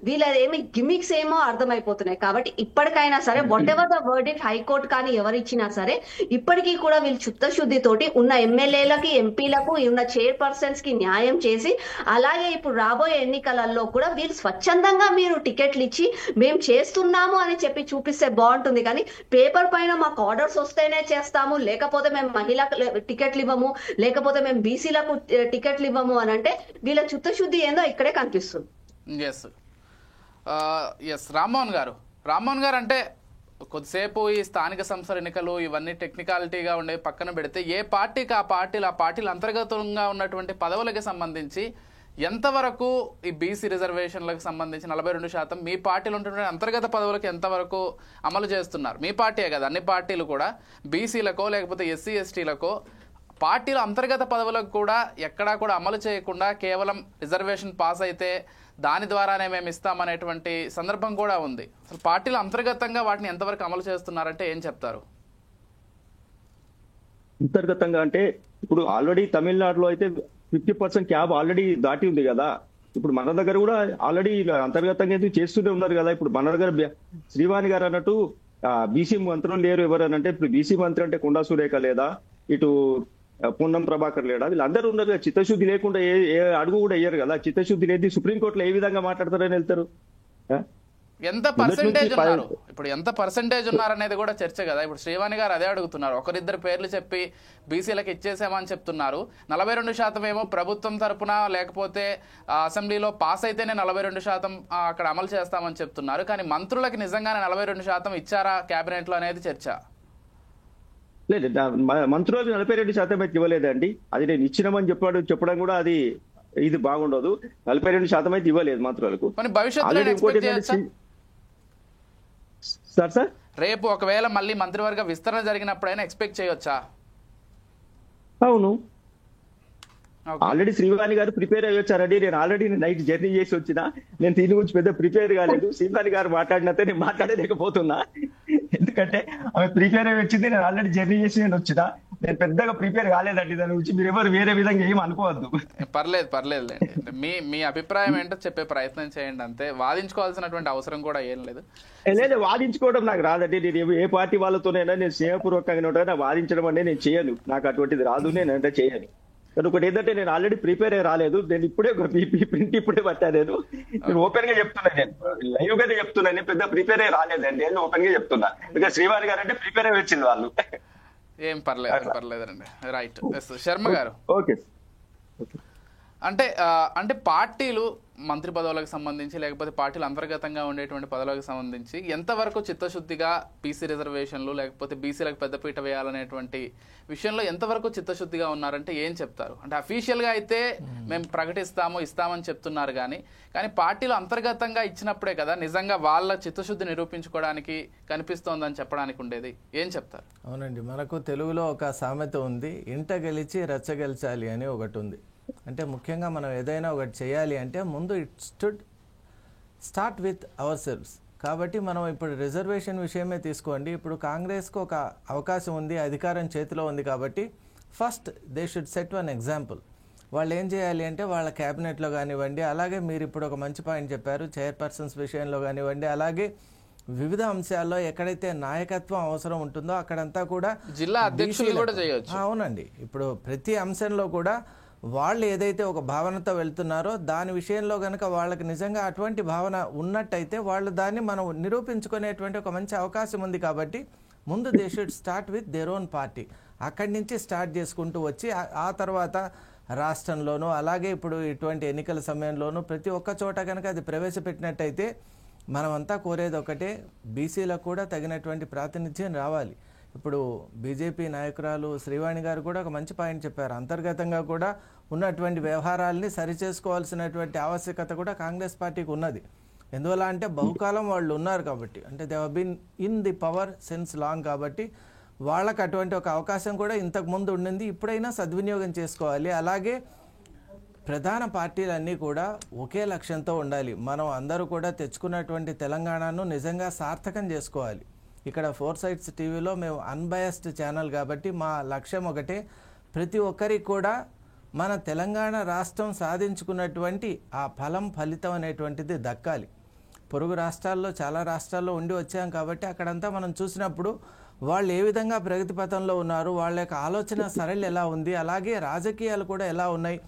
Speaker 3: వీళ్ళ ఏమి గిమిక్స్ ఏమో అర్థమైపోతున్నాయి. కాబట్టి ఇప్పటికైనా సరే what ever the verdict high court కానీ ఎవరిచ్చినా సరే ఇప్పటికీ కూడా వీళ్ళు చిత్తశుద్ధితోటి ఉన్న ఎమ్మెల్యేలకి ఎంపీలకు ఉన్న చైర్పర్సన్స్ కి న్యాయం చేసి, అలాగే ఇప్పుడు రాబోయే ఎన్నికలలో కూడా వీళ్ళు స్వచ్ఛందంగా మీరు టికెట్లు ఇచ్చి మేము చేస్తున్నాము అని చెప్పి చూపిస్తే బాగుంటుంది. కానీ పేపర్ పైన మాకు ఆర్డర్స్ వస్తేనే చేస్తాము, లేకపోతే మేము మహిళలకు టికెట్లు ఇవ్వము, లేకపోతే మేము బీసీలకు టికెట్లు ఇవ్వము అని అంటే వీళ్ళ చిత్తశుద్ధి ఏందో ఇక్కడే కనిపిస్తుంది.
Speaker 1: రామ్మోహన్ గారు అంటే కొద్దిసేపు ఈ స్థానిక సంస్థల ఎన్నికలు ఇవన్నీ టెక్నికాలిటీగా ఉండే పక్కన పెడితే, ఏ పార్టీకి ఆ పార్టీల అంతర్గతంగా ఉన్నటువంటి పదవులకి సంబంధించి ఎంతవరకు ఈ బీసీ రిజర్వేషన్లకు సంబంధించి 42% మీ పార్టీలు ఉంటున్న అంతర్గత పదవులకు ఎంతవరకు అమలు చేస్తున్నారు? మీ పార్టీయే కదా, అన్ని పార్టీలు కూడా బీసీలకో లేకపోతే ఎస్సీ ఎస్టీలకో పార్టీల అంతర్గత పదవులకు కూడా ఎక్కడా కూడా అమలు చేయకుండా కేవలం రిజర్వేషన్ పాస్ అయితే దాని ద్వారానే మేము ఇస్తామనేటువంటి సందర్భం కూడా ఉంది. అసలు పార్టీలు అంతర్గతంగా వాటిని ఎంతవరకు అమలు చేస్తున్నారంటే ఏం చెప్తారు?
Speaker 4: అంతర్గతంగా అంటే ఇప్పుడు ఆల్రెడీ తమిళనాడులో అయితే 50% క్యాబ్ ఆల్రెడీ దాటి ఉంది కదా. ఇప్పుడు మన దగ్గర కూడా ఆల్రెడీ అంతర్గతంగా చేస్తూనే ఉన్నారు కదా. ఇప్పుడు మన దగ్గర శ్రీవాణి గారు అన్నట్టు బీసీ మంత్రులు లేరు ఎవరనంటే, ఇప్పుడు బీసీ మంత్రి అంటే కొండా సురేఖ లేదా, ఇటు పొన్నం ప్రభాకర్ లేడా, వీళ్ళందరూ ఉన్నారు కదా. చిత్తశుద్ధి లేకుండా ఏ అడుగు కూడా అయ్యారు కదా. చిత్తశుద్ధి లేదు, సుప్రీంకోర్టులో ఏ విధంగా మాట్లాడతారని వెళ్తారు.
Speaker 1: ఎంత పర్సెంటేజ్ ఉన్నారు, ఇప్పుడు ఎంత పర్సెంటేజ్ ఉన్నారనేది కూడా చర్చ కదా. ఇప్పుడు శ్రీవాణి గారు అదే అడుగుతున్నారు, ఒకరిద్దరు పేర్లు చెప్పి బీసీలకు ఇచ్చేసామని చెప్తున్నారు. 42% ఏమో ప్రభుత్వం తరపున లేకపోతే అసెంబ్లీలో పాస్ అయితేనే 42% అక్కడ అమలు చేస్తామని చెప్తున్నారు. కానీ మంత్రులకి నిజంగానే 42% ఇచ్చారా క్యాబినెట్ లో అనేది చర్చ.
Speaker 4: లేదు, మంత్రులకు 42% అయితే ఇవ్వలేదండి. అది నేను ఇచ్చినామని చెప్పడం కూడా అది ఇది బాగుండదు. 42% అయితే ఇవ్వలేదు మంత్రులకు. సార్
Speaker 1: రేపు ఒకవేళ మళ్ళీ మంత్రివర్గ విస్తరణ జరిగినప్పుడైనా ఎక్స్పెక్ట్ చేయొచ్చా?
Speaker 4: అవును, ఆల్రెడీ శ్రీవాణి గారు ప్రిపేర్ అయ్యి వచ్చారండి. నేను ఆల్రెడీ నైట్ జర్నీ చేసి వచ్చినా, నేను దీని గురించి పెద్ద ప్రిపేర్ కాలేదు. శ్రీవాణి గారు మాట్లాడినంతే నేను మాట్లాడలేకపోతున్నా, ఎందుకంటే ఆమె ప్రిపేర్ అయ్యి వచ్చింది. నేను ఆల్రెడీ జర్నీ చేసి నేను వచ్చినా. నేను పెద్దగా ప్రిపేర్ కాలేదండి దాని గురించి, మీరు ఎవరు వేరే విధంగా ఏం అనుకోవద్దు.
Speaker 1: పర్లేదులేండి. మీ అభిప్రాయం ఏంటో చెప్పే ప్రయత్నం చేయండి అంతే, వాదించుకోవాల్సినటువంటి అవసరం కూడా ఏం లేదు.
Speaker 4: లేదు, వాదించుకోవడం నాకు రాదండి. నేను ఏ పార్టీ వాళ్ళతోనైనా నేను స్నేహపూర్వకంగా ఉంటాను, వాదించడం అంటే నేను చేయను, నాకు అటువంటిది రాదు, నేను అంటే చేయను. కానీ ఒకటి ఏంటంటే నేను ఆల్రెడీ ప్రిపేర్ అయ్యి రాలేదు, నేను ఇప్పుడే ప్రింట్ ఇప్పుడే పట్టా. నేను ఓపెన్ గా చెప్తున్నా, నేను లైవ్ గానే చెప్తున్నా, నేను పెద్ద ప్రిపేర్ అయ్యి రాలేదండి, నేను ఓపెన్ గా చెప్తున్నా. ఇంకా శ్రీవాణి గారు అంటే ప్రిపేర్ అయ్యి వచ్చింది వాళ్ళు.
Speaker 1: ఏం పర్లేదండి. రైట్. శర్మ గారు,
Speaker 4: ఓకే.
Speaker 1: అంటే పార్టీలు మంత్రి పదవులకు సంబంధించి లేకపోతే పార్టీలు అంతర్గతంగా ఉండేటువంటి పదవులకు సంబంధించి ఎంతవరకు చిత్తశుద్ధిగా బీసీ రిజర్వేషన్లు లేకపోతే బీసీలకు పెద్దపీట వేయాలనేటువంటి విషయంలో ఎంతవరకు చిత్తశుద్ధిగా ఉన్నారంటే ఏం చెప్తారు? అంటే అఫీషియల్గా అయితే మేము ఇస్తామని చెప్తున్నారు, కానీ పార్టీలు అంతర్గతంగా ఇచ్చినప్పుడే కదా నిజంగా వాళ్ళ చిత్తశుద్ధి నిరూపించుకోవడానికి కనిపిస్తోందని చెప్పడానికి ఉండేది. ఏం చెప్తారు?
Speaker 2: అవునండి, మనకు తెలుగులో ఒక సామెత ఉంది, ఇంట గెలిచి రచ్చ గెలిచాలి అని ఒకటి ఉంది. అంటే ముఖ్యంగా మనం ఏదైనా ఒకటి చేయాలి అంటే ముందు స్టార్ట్ విత్ అవర్ సెల్వ్స్. కాబట్టి మనం ఇప్పుడు రిజర్వేషన్ విషయమే తీసుకోండి, ఇప్పుడు కాంగ్రెస్కు ఒక అవకాశం ఉంది, అధికారం చేతిలో ఉంది, కాబట్టి first they should set one example. వాళ్ళు ఏం చేయాలి అంటే వాళ్ళ క్యాబినెట్లో కానివ్వండి, అలాగే మీరు ఇప్పుడు ఒక మంచి పాయింట్ చెప్పారు, చైర్పర్సన్స్ విషయంలో కానివ్వండి, అలాగే వివిధ అంశాల్లో ఎక్కడైతే నాయకత్వం అవసరం ఉంటుందో అక్కడంతా కూడా
Speaker 1: జిల్లా అధ్యక్షులు కూడా చేయొచ్చు.
Speaker 2: అవునండి, ఇప్పుడు ప్రతి అంశంలో కూడా వాళ్ళు ఏదైతే ఒక భావనతో వెళ్తున్నారో దాని విషయంలో కనుక వాళ్ళకి నిజంగా అటువంటి భావన ఉన్నట్టయితే వాళ్ళు దాన్ని మనం నిరూపించుకునేటువంటి ఒక మంచి అవకాశం ఉంది. కాబట్టి ముందు they should start with their own party. అక్కడి నుంచి స్టార్ట్ చేసుకుంటూ వచ్చి ఆ తర్వాత రాష్ట్రంలోనూ అలాగే ఇప్పుడు ఇటువంటి ఎన్నికల సమయంలోనూ ప్రతి ఒక్క చోట కనుక అది ప్రవేశపెట్టినట్టయితే మనమంతా కోరేది ఒకటే, బీసీలకు కూడా తగినటువంటి ప్రాతినిధ్యం రావాలి. ఇప్పుడు బీజేపీ నాయకురాలు శ్రీవాణి గారు కూడా ఒక మంచి పాయింట్ చెప్పారు, అంతర్గతంగా కూడా ఉన్నటువంటి వ్యవహారాలని సరిచేసుకోవాల్సినటువంటి ఆవశ్యకత కూడా కాంగ్రెస్ పార్టీకి ఉన్నది. ఎందువల్ల అంటే బహుకాలం వాళ్ళు ఉన్నారు కాబట్టి, అంటే they have been in the power since long, కాబట్టి వాళ్ళకి అటువంటి ఒక అవకాశం కూడా ఇంతకుముందు ఉండింది, ఇప్పుడైనా సద్వినియోగం చేసుకోవాలి. అలాగే ప్రధాన పార్టీలన్నీ కూడా ఒకే లక్ష్యంతో ఉండాలి. మనం అందరూ కూడా తెచ్చుకున్నటువంటి తెలంగాణను నిజంగా సార్థకం చేసుకోవాలి. ఇక్కడ 4 Sides టీవీలో మేము అన్బయాస్డ్ ఛానల్ కాబట్టి మా లక్ష్యం ఒకటే, ప్రతి ఒక్కరికి కూడా మన తెలంగాణ రాష్ట్రం సాధించుకున్నటువంటి ఆ ఫలితం అనేటువంటిది దక్కాలి. పొరుగు రాష్ట్రాల్లో చాలా రాష్ట్రాల్లో ఉండి వచ్చాం కాబట్టి అక్కడంతా మనం చూసినప్పుడు వాళ్ళు ఏ విధంగా ప్రగతి పథంలో ఉన్నారు, వాళ్ళ యొక్క ఆలోచన సరళి ఎలా ఉంది, అలాగే రాజకీయాలు కూడా ఎలా ఉన్నాయి.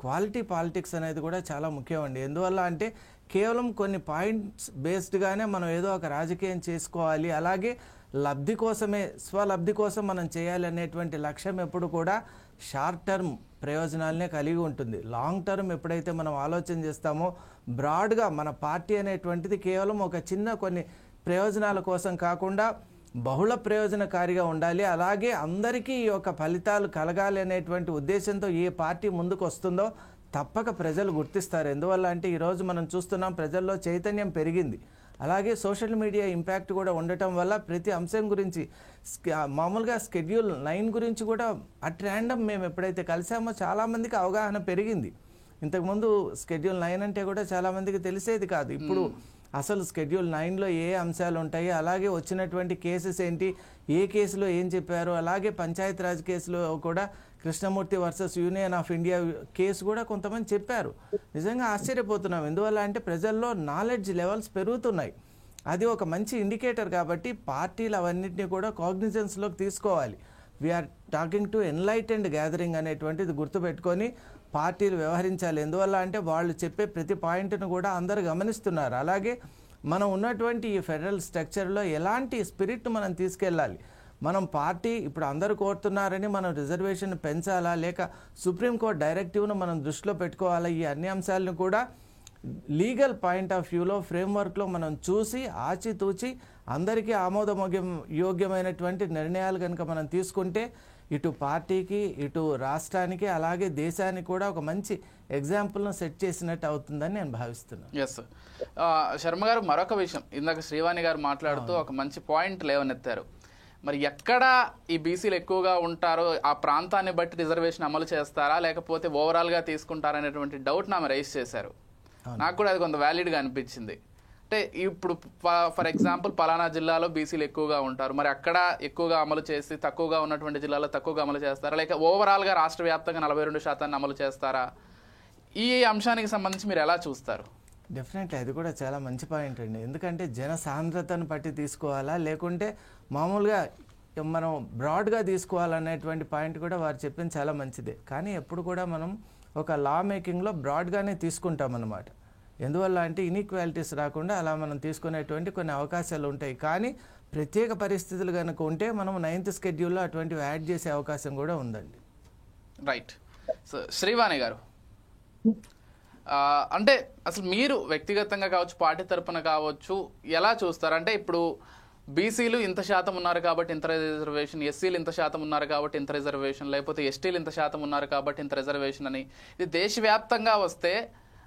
Speaker 2: క్వాలిటీ పాలిటిక్స్ అనేది కూడా చాలా ముఖ్యం అండి. ఎందువల్ల అంటే కేవలం కొన్ని పాయింట్స్ బేస్డ్గానే మనం ఏదో ఒక రాజకీయం చేసుకోవాలి, అలాగే లబ్ధి కోసమే స్వలబ్ధి కోసం మనం చేయాలి అనేటువంటి లక్ష్యం ఎప్పుడు కూడా షార్ట్ టర్మ్ ప్రయోజనాలనే కలిగి ఉంటుంది. లాంగ్ టర్మ్ ఎప్పుడైతే మనం ఆలోచన చేస్తామో బ్రాడ్గా మన పార్టీ అనేటువంటిది కేవలం ఒక చిన్న కొన్ని ప్రయోజనాల కోసం కాకుండా బహుళ ప్రయోజనకారిగా ఉండాలి, అలాగే అందరికీ ఈ యొక్క ఫలితాలు కలగాలి అనేటువంటి ఉద్దేశంతో ఏ పార్టీ ముందుకు వస్తుందో తప్పక ప్రజలు గుర్తిస్తారు. ఎందువల్ల అంటే ఈరోజు మనం చూస్తున్నాం ప్రజల్లో చైతన్యం పెరిగింది, అలాగే సోషల్ మీడియా ఇంపాక్ట్ కూడా ఉండటం వల్ల ప్రతి అంశం గురించి మామూలుగా Schedule 9 గురించి కూడా అట్ ర్యాండమ్ మేము ఎప్పుడైతే కలిసామో చాలామందికి అవగాహన పెరిగింది. ఇంతకుముందు Schedule 9 అంటే కూడా చాలామందికి తెలిసేది కాదు. ఇప్పుడు అసలు Schedule 9లో ఏ అంశాలు ఉంటాయి, అలాగే వచ్చినటువంటి కేసెస్ ఏంటి, ఏ కేసులో ఏం చెప్పారు, అలాగే పంచాయతీరాజ్ కేసులో కూడా Krishnamurthy versus union of India case కూడా కొంతమంది చెప్పారు. నిజంగా ఆశ్చర్యపోతున్నాం, ఎందువల్ల అంటే ప్రజల్లో నాలెడ్జ్ లెవెల్స్ పెరుగుతున్నాయి. అది ఒక మంచి ఇండికేటర్. కాబట్టి పార్టీలు అవన్నింటినీ కూడా కాగ్నిజెన్స్లోకి తీసుకోవాలి. We are talking to enlightened gathering అనేటువంటిది గుర్తుపెట్టుకొని పార్టీలు వ్యవహరించాలి. ఎందువల్ల అంటే వాళ్ళు చెప్పే ప్రతి పాయింట్ను కూడా అందరూ గమనిస్తున్నారు. అలాగే మనం ఉన్నటువంటి ఈ ఫెడరల్ స్ట్రక్చర్లో ఎలాంటి స్పిరిట్ మనం తీసుకెళ్ళాలి, మనం పార్టీ ఇప్పుడు అందరూ కోరుతున్నారని మనం రిజర్వేషన్ పెంచాలా, లేక సుప్రీంకోర్టు డైరెక్టివ్ను మనం దృష్టిలో పెట్టుకోవాలా, ఈ అన్ని అంశాలను కూడా లీగల్ పాయింట్ ఆఫ్ వ్యూలో ఫ్రేమ్వర్క్లో మనం చూసి ఆచితూచి అందరికీ యోగ్యమైనటువంటి నిర్ణయాలు కనుక మనం తీసుకుంటే ఇటు పార్టీకి, ఇటు రాష్ట్రానికి, అలాగే దేశానికి కూడా ఒక మంచి ఎగ్జాంపుల్ను సెట్ చేసినట్టు అవుతుందని నేను భావిస్తున్నాను.
Speaker 1: ఎస్ శర్మ గారు, మరొక విషయం ఇందాక శ్రీవాణి గారు మాట్లాడుతూ ఒక మంచి పాయింట్ లేవనెత్తారు. మరి ఎక్కడ ఈ బీసీలు ఎక్కువగా ఉంటారో ఆ ప్రాంతాన్ని బట్టి రిజర్వేషన్ అమలు చేస్తారా లేకపోతే ఓవరాల్గా తీసుకుంటారా అనేటువంటి డౌట్ ఆమె రైజ్ చేశారు. నాకు కూడా అది కొంత వ్యాలిడ్గా అనిపించింది. అంటే ఇప్పుడు ఫర్ ఎగ్జాంపుల్ పలానా జిల్లాలో బీసీలు ఎక్కువగా ఉంటారు, మరి అక్కడ ఎక్కువగా అమలు చేసి తక్కువగా ఉన్నటువంటి జిల్లాలో తక్కువగా అమలు చేస్తారా, లేక ఓవరాల్గా రాష్ట్ర వ్యాప్తంగా 42% అమలు చేస్తారా? ఈ అంశానికి సంబంధించి మీరు ఎలా చూస్తారు?
Speaker 2: డెఫినెట్లీ అది కూడా చాలా మంచి పాయింట్ అండి. ఎందుకంటే జన సాంద్రతను బట్టి తీసుకోవాలా లేకుంటే మామూలుగా మనం బ్రాడ్గా తీసుకోవాలనేటువంటి పాయింట్ కూడా వారు చెప్పింది చాలా మంచిదే. కానీ ఎప్పుడు కూడా మనం ఒక లా మేకింగ్లో బ్రాడ్గానే తీసుకుంటాం అన్నమాట. ఎందువల్ల అంటే ఇన్ఈక్వాలిటీస్ రాకుండా అలా మనం తీసుకునేటువంటి కొన్ని అవకాశాలు ఉంటాయి. కానీ ప్రత్యేక పరిస్థితులు కనుక ఉంటే మనం 9th షెడ్యూల్లో అటువంటివి యాడ్ చేసే అవకాశం కూడా ఉందండి.
Speaker 1: రైట్. సో శ్రీవాణి గారు, అంటే అసలు మీరు వ్యక్తిగతంగా కావచ్చు, పార్టీ తరపున కావచ్చు, ఎలా చూస్తారు? అంటే ఇప్పుడు బీసీలు ఇంత శాతం ఉన్నారు కాబట్టి ఇంత రిజర్వేషన్, ఎస్సీలు ఇంత శాతం ఉన్నారు కాబట్టి ఇంత రిజర్వేషన్, లేకపోతే ఎస్టీలు ఇంత శాతం ఉన్నారు కాబట్టి ఇంత రిజర్వేషన్ అని ఇది దేశవ్యాప్తంగా వస్తే,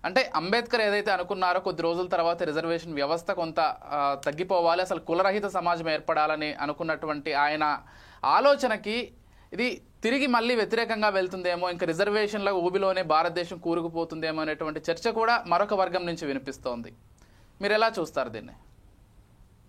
Speaker 1: అంటే అంబేద్కర్ ఏదైతే అనుకున్నారో కొద్ది రోజుల తర్వాత రిజర్వేషన్ వ్యవస్థ కొంత తగ్గిపోవాలి, అసలు కులరహిత సమాజం ఏర్పడాలని అనుకున్నటువంటి ఆయన ఆలోచనకి ఇది తిరిగి మళ్ళీ వ్యతిరేకంగా వెళ్తుందేమో, ఇంకా రిజర్వేషన్ల ఊబిలోనే భారతదేశం కూరుకుపోతుందేమో అనేటువంటి చర్చ కూడా మరొక వర్గం నుంచి వినిపిస్తోంది. మీరు ఎలా చూస్తారు దీన్ని?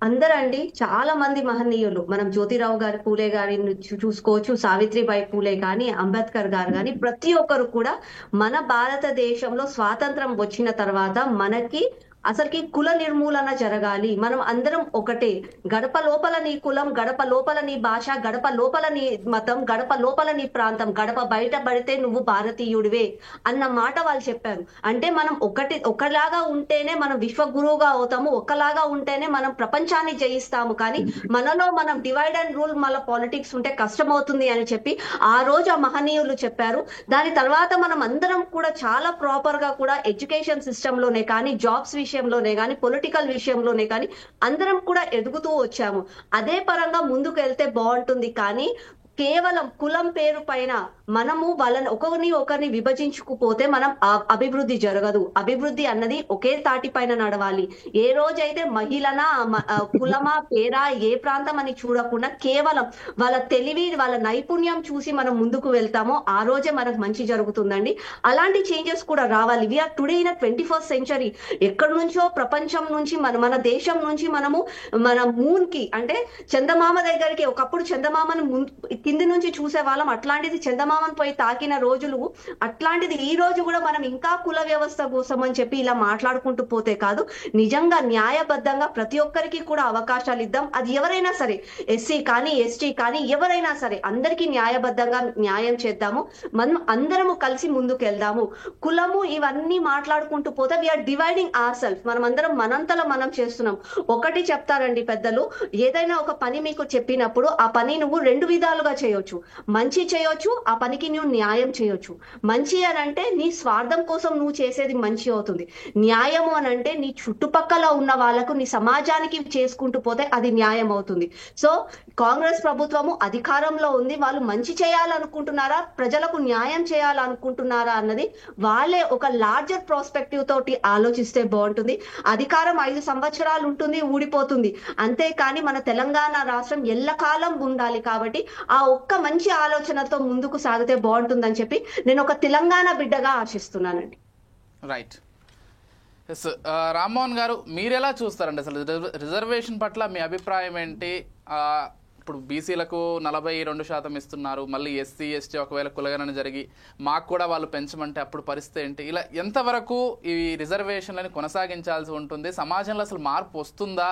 Speaker 3: అందరండి చాలా మంది మహనీయులు, మనం జ్యోతిరావు గారి పూలే గారిని చూసుకోవచ్చు, సావిత్రిబాయి పూలే కానీ, అంబేద్కర్ గారు కానీ, ప్రతి ఒక్కరు కూడా మన భారతదేశంలో స్వాతంత్రం వచ్చిన తర్వాత మనకి అసలుకి కుల నిర్మూలన జరగాలి, మనం అందరం ఒకటే, గడప లోపల నీ కులం, గడప లోపల నీ భాష, గడప లోపల నీ మతం, గడప లోపల నీ ప్రాంతం, గడప బయట పడితే నువ్వు భారతీయుడివే అన్న మాట వాళ్ళు చెప్పారు. అంటే మనం ఒకలాగా ఉంటేనే మనం విశ్వగురువుగా అవుతాము, ఒకలాగా ఉంటేనే మనం ప్రపంచాన్ని జయిస్తాము. కానీ మనలో మనం డివైడ్ అండ్ రూల్ మళ్ళీ పాలిటిక్స్ ఉంటే కష్టమవుతుంది అని చెప్పి ఆ రోజు ఆ మహనీయులు చెప్పారు. దాని తర్వాత మనం అందరం కూడా చాలా ప్రాపర్ గా కూడా ఎడ్యుకేషన్ సిస్టమ్ లోనే కానీ, జాబ్స్ విషయంలోనే కానీ, పొలిటికల్ విషయంలోనే కానీ అందరం కూడా ఎదుగుతూ వచ్చాము. అదే పరంగా ముందుకు వెళ్తే బాగుంటుంది. కానీ కేవలం కులం పేరు పైన మనము వాళ్ళని ఒకరిని విభజించుకుపోతే మనం అభివృద్ధి జరగదు. అభివృద్ధి అన్నది ఒకే తాటి పైన నడవాలి. ఏ రోజైతే మహిళనా, కులమా, పేరా, ఏ ప్రాంతం అని చూడకుండా కేవలం వాళ్ళ తెలివి, వాళ్ళ నైపుణ్యం చూసి మనం ముందుకు వెళ్తామో ఆ రోజే మనకు మంచి జరుగుతుందండి. అలాంటి చేంజెస్ కూడా రావాలి. We are today in 21st century. ఎక్కడి నుంచో ప్రపంచం నుంచి మన దేశం నుంచి మనము మన మూన్ కి, అంటే చందమామ దగ్గరికి, ఒకప్పుడు చందమామను కింది నుంచి చూసే వాళ్ళం, అట్లాంటిది చందమామను పోయి తాకిన రోజులు, అట్లాంటిది ఈ రోజు కూడా మనం ఇంకా కుల వ్యవస్థ కోసం అని చెప్పి ఇలా మాట్లాడుకుంటూ పోతే కాదు. నిజంగా న్యాయబద్ధంగా ప్రతి ఒక్కరికి కూడా అవకాశాలు ఇద్దాం. అది ఎవరైనా సరే, ఎస్సీ కానీ, ఎస్టీ కానీ, ఎవరైనా సరే అందరికీ న్యాయబద్ధంగా న్యాయం చేద్దాము. మనం అందరము కలిసి ముందుకు వెళ్దాము. కులము ఇవన్నీ మాట్లాడుకుంటూ పోతే వీఆర్ డివైడింగ్ అవర్ సెల్ఫ్. మనం అందరం మనంతలో మనం చేస్తున్నాం. ఒకటి చెప్తారండి పెద్దలు, ఏదైనా ఒక పని మీకు చెప్పినప్పుడు ఆ పని నువ్వు 2 విధాలుగా చేయొచ్చు. మంచి చేయొచ్చు, ఆ పనికి నువ్వు న్యాయం చేయొచ్చు. మంచి అని అంటే నీ స్వార్థం కోసం నువ్వు చేసేది మంచి అవుతుంది. న్యాయము అని అంటే నీ చుట్టుపక్కల ఉన్న వాళ్ళకు, నీ సమాజానికి చేసుకుంటూ పోతే అది న్యాయం అవుతుంది. సో కాంగ్రెస్ ప్రభుత్వము అధికారంలో ఉంది, వాళ్ళు మంచి చేయాలనుకుంటున్నారా, ప్రజలకు న్యాయం చేయాలనుకుంటున్నారా అన్నది వాళ్ళే ఒక లార్జర్ ప్రాస్పెక్టివ్ తోటి ఆలోచిస్తే బాగుంటుంది. అధికారం 5 సంవత్సరాలు ఉంటుంది, ఊడిపోతుంది. అంతేకాని మన తెలంగాణ రాష్ట్రం ఎల్లకాలం ఉండాలి. కాబట్టి ఆ ఒక్క మంచి ఆలోచనతో ముందుకు సాగితే బాగుంటుందని చెప్పి నేను ఒక తెలంగాణ బిడ్డగా ఆశిస్తున్నానండి.
Speaker 1: రైట్. ఎస్, రామ్మోహన్ గారు, మీరు ఎలా చూస్తారండి అసలు రిజర్వేషన్ పట్ల మీ అభిప్రాయం ఏంటి? ఇప్పుడు బీసీలకు 42% ఇస్తున్నారు, మళ్ళీ ఎస్సీ ఎస్టీ ఒకవేళ కులగణన జరిగి మాకు కూడా వాళ్ళు పెంచమంటే అప్పుడు పరిస్థితి ఏంటి? ఇలా ఎంతవరకు ఈ రిజర్వేషన్లని కొనసాగించాల్సి ఉంటుంది? సమాజంలో అసలు మార్పు వస్తుందా?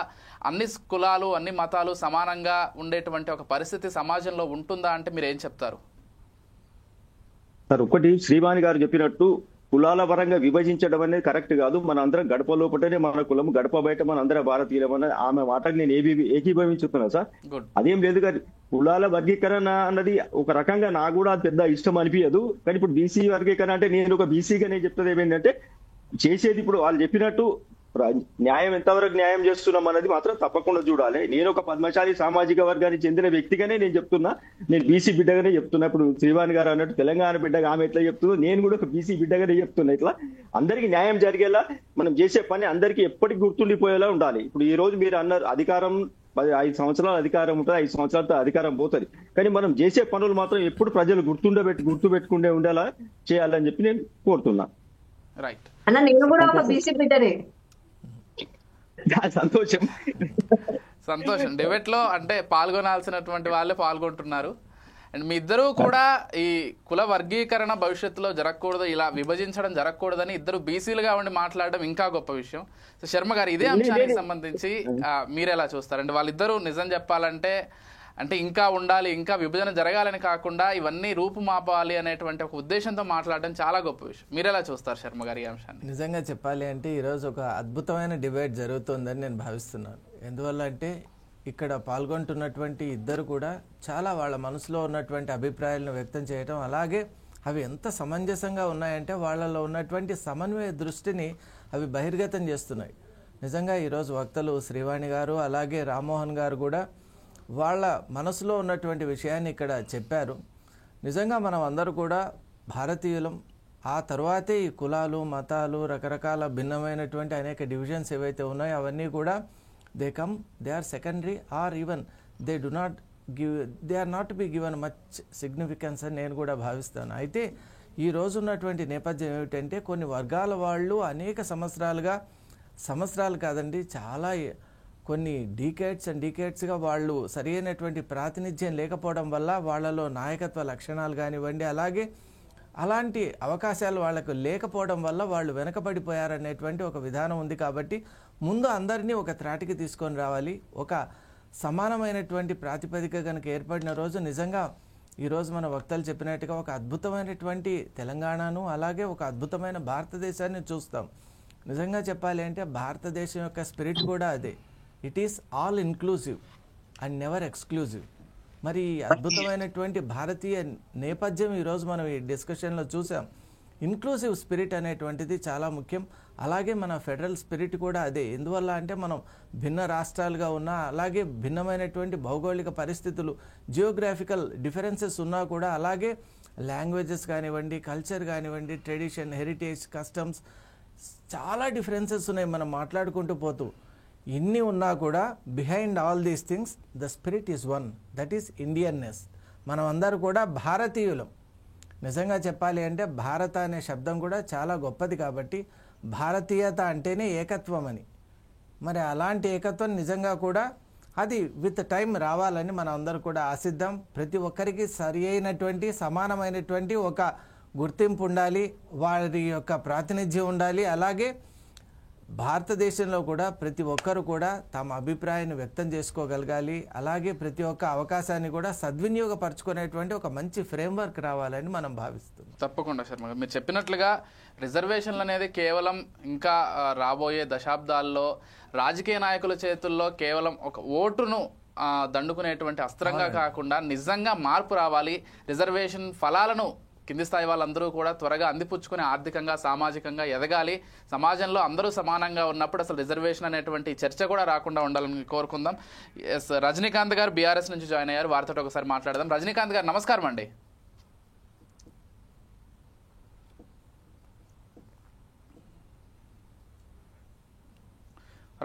Speaker 1: అన్ని కులాలు, అన్ని మతాలు సమానంగా ఉండేటువంటి ఒక పరిస్థితి సమాజంలో ఉంటుందా అంటే మీరు ఏం చెప్తారు?
Speaker 4: సార్, ఒకటి శ్రీవాణి గారు చెప్పినట్టు కులాల పరంగా విభజించడం అనేది కరెక్ట్ కాదు. మన అందరం గడప లోపటనే మన కులం, గడప బయట మన అందరం భారతీయులమన్న ఆమె మాటకు నేను ఏకీభవించుతున్నా సార్. అదేం లేదు కానీ కులాల వర్గీకరణ అన్నది ఒక రకంగా నాకు కూడా పెద్ద ఇష్టం అనిపించదు. కానీ ఇప్పుడు బీసీ వర్గీకరణ అంటే నేను ఒక బీసీగా నేను చెప్తుంది ఏమేంటంటే, చేసేది ఇప్పుడు వాళ్ళు చెప్పినట్టు న్యాయం ఎంతవరకు న్యాయం చేస్తున్నాం అన్నది మాత్రం తప్పకుండా చూడాలి. నేను ఒక పద్మశాలి సామాజిక వర్గానికి చెందిన వ్యక్తిగానే నేను చెప్తున్నా, నేను బీసీ బిడ్డగానే చెప్తున్నా. ఇప్పుడు శ్రీవాణి గారు అన్నట్టు తెలంగాణ బిడ్డగా ఆమె ఎట్లా చెప్తుందో నేను కూడా ఒక బీసీ బిడ్డగానే చెప్తున్నా. ఇట్లా అందరికీ న్యాయం జరిగేలా మనం చేసే పని అందరికీ ఎప్పటికీ గుర్తుండిపోయేలా ఉండాలి. ఇప్పుడు ఈ రోజు మీరు అన్నారు అధికారం 5 సంవత్సరాలు అధికారం ఉంటుంది, 5 సంవత్సరాలతో అధికారం పోతుంది. కానీ మనం చేసే పనులు మాత్రం ఎప్పుడు ప్రజలు గుర్తుపెట్టుకుంటే ఉండేలా చేయాలని చెప్పి నేను కోరుతున్నా.
Speaker 1: రైట్
Speaker 3: అన్న, నేను కూడా ఒక బీసీ బిడ్డనే.
Speaker 4: సంతోషం.
Speaker 1: సంతోషం. డిబేట్ లో అంటే పాల్గొనాల్సినటువంటి వాళ్ళే పాల్గొంటున్నారు. అండ్ మీ ఇద్దరు కూడా ఈ కుల వర్గీకరణ భవిష్యత్తులో జరగకూడదు, ఇలా విభజించడం జరగకూడదని ఇద్దరు బీసీలుగా ఉండి మాట్లాడడం ఇంకా గొప్ప విషయం. సో శర్మ గారు, ఇదే అంశానికి సంబంధించి మీరు ఎలా చూస్తారు? అంటే వాళ్ళిద్దరూ నిజం చెప్పాలంటే అంటే ఇంకా ఉండాలి, ఇంకా విభజన జరగాలని కాకుండా ఇవన్నీ రూపుమాపాలి అనేటువంటి ఒక ఉద్దేశంతో మాట్లాడడం చాలా గొప్ప విషయం. మీరు ఎలా చూస్తారు శర్మ గారు ఈ అంశాన్ని?
Speaker 2: నిజంగా చెప్పాలి అంటే ఈరోజు ఒక అద్భుతమైన డిబేట్ జరుగుతుందని నేను భావిస్తున్నాను. ఎందువల్ల అంటే ఇక్కడ పాల్గొంటున్నటువంటి ఇద్దరు కూడా చాలా వాళ్ళ మనసులో ఉన్నటువంటి అభిప్రాయాలను వ్యక్తం చేయటం, అలాగే అవి ఎంత సమంజసంగా ఉన్నాయంటే వాళ్ళలో ఉన్నటువంటి సమన్వయ దృష్టిని అవి బహిర్గతం చేస్తున్నాయి. నిజంగా ఈరోజు వక్తలు శ్రీవాణి గారు అలాగే రామ్మోహన్ గారు కూడా వాళ్ళ మనసులో ఉన్నటువంటి విషయాన్ని ఇక్కడ చెప్పారు. నిజంగా మనం అందరూ కూడా భారతీయులం. ఆ తర్వాతే ఈ కులాలు మతాలు రకరకాల భిన్నమైనటువంటి అనేక డివిజన్స్ ఏవైతే ఉన్నాయో అవన్నీ కూడా they are secondary or even they are not be given much significance అని నేను కూడా భావిస్తాను. అయితే ఈ రోజు ఉన్నటువంటి నేపథ్యం ఏమిటంటే కొన్ని వర్గాల వాళ్ళు అనేక సంవత్సరాలు కాదండి, చాలా కొన్ని డీకేడ్స్గా వాళ్ళు సరైనటువంటి ప్రాతినిధ్యం లేకపోవడం వల్ల వాళ్ళలో నాయకత్వ లక్షణాలు కానివ్వండి, అలాగే అలాంటి అవకాశాలు వాళ్ళకు లేకపోవడం వల్ల వాళ్ళు వెనకబడిపోయారనేటువంటి ఒక విధానం ఉంది. కాబట్టి ముందు అందరినీ ఒక త్రాటికి తీసుకొని రావాలి. ఒక సమానమైనటువంటి ప్రాతిపదిక కనుక ఏర్పడిన రోజు నిజంగా ఈరోజు మన వక్తలు చెప్పినట్టుగా ఒక అద్భుతమైనటువంటి తెలంగాణను అలాగే ఒక అద్భుతమైన భారతదేశాన్ని చూస్తాం. నిజంగా చెప్పాలి అంటే భారతదేశం యొక్క స్పిరిట్ కూడా అదే. It is all inclusive and never exclusive. మరి అద్భుతమైనటువంటి భారతీయ నేపథ్యం ఈరోజు మనం ఈ డిస్కషన్లో చూసాం. ఇన్క్లూజివ్ స్పిరిట్ అనేటువంటిది చాలా ముఖ్యం. అలాగే మన ఫెడరల్ స్పిరిట్ కూడా అదే. ఎందువల్ల అంటే మనం భిన్న రాష్ట్రాలుగా ఉన్నా, అలాగే భిన్నమైనటువంటి భౌగోళిక పరిస్థితులు, జియోగ్రాఫికల్ డిఫరెన్సెస్ ఉన్నా కూడా, అలాగే లాంగ్వేజెస్ కానివ్వండి, కల్చర్ కానివ్వండి, ట్రెడిషన్, హెరిటేజ్, కస్టమ్స్, చాలా డిఫరెన్సెస్ ఉన్నాయి మనం మాట్లాడుకుంటూ పోతూ. ఇన్ని ఉన్నా కూడా behind all these things the spirit is one, that is Indianness. మనం అందరూ కూడా భారతీయులం. నిజంగా చెప్పాలి అంటే భారత అనే శబ్దం కూడా చాలా గొప్పది. కాబట్టి భారతీయత అంటేనే ఏకత్వం అని. మరి అలాంటి ఏకత్వం నిజంగా కూడా అది విత్ టైం రావాలని మనం అందరూ కూడా ఆశిద్దాం. ప్రతి ఒక్కరికి సరి అయినటువంటి సమానమైనటువంటి ఒక గుర్తింపు ఉండాలి, వారి యొక్క ప్రాతినిధ్యం ఉండాలి. అలాగే భారతదేశంలో కూడా ప్రతి ఒక్కరు కూడా తమ అభిప్రాయాన్ని వ్యక్తం చేసుకోగలగాలి. అలాగే ప్రతి ఒక్క అవకాశాన్ని కూడా సద్వినియోగపరచుకునేటువంటి ఒక మంచి ఫ్రేమ్వర్క్ రావాలని మనం భావిస్తున్నాం.
Speaker 1: తప్పకుండా శర్మ గారు, మీరు చెప్పినట్లుగా రిజర్వేషన్లు అనేది కేవలం ఇంకా రాబోయే దశాబ్దాల్లో రాజకీయ నాయకుల చేతుల్లో కేవలం ఒక ఓటును దండుకునేటువంటి అస్త్రంగా కాకుండా నిజంగా మార్పు రావాలి. రిజర్వేషన్ ఫలాలను కింది స్థాయి వాళ్ళందరూ కూడా త్వరగా అందిపుచ్చుకుని ఆర్థికంగా సామాజికంగా ఎదగాలి. సమాజంలో అందరూ సమానంగా ఉన్నప్పుడు అసలు రిజర్వేషన్ అనేటువంటి చర్చ కూడా రాకుండా ఉండాలని కోరుకుందాం. ఎస్, రజనీకాంత్ గారు బీఆర్ఎస్ నుంచి జాయిన్ అయ్యారు, వారితో ఒకసారి మాట్లాడదాం. రజనీకాంత్ గారు నమస్కారం అండి.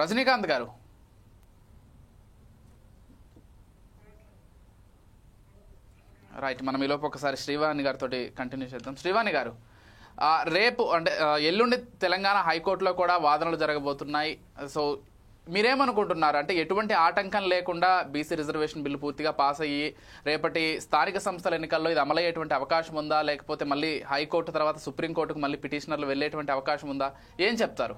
Speaker 1: రజనీకాంత్ గారు, రైట్, మనం ఈలోపు ఒకసారి శ్రీవాణి గారితో కంటిన్యూ చేద్దాం. శ్రీవాణి గారు, రేపు అంటే ఎల్లుండి తెలంగాణ హైకోర్టులో కూడా వాదనలు జరగబోతున్నాయి. సో మీరేమనుకుంటున్నారు? అంటే ఎటువంటి ఆటంకం లేకుండా బీసీ రిజర్వేషన్ బిల్లు పూర్తిగా పాస్ అయ్యి రేపటి స్థానిక సంస్థల ఎన్నికల్లో ఇది అమలయ్యేటువంటి అవకాశం ఉందా, లేకపోతే మళ్ళీ హైకోర్టు తర్వాత సుప్రీంకోర్టుకు మళ్ళీ పిటిషనర్లు వెళ్ళేటువంటి అవకాశం ఉందా? ఏం చెప్తారు?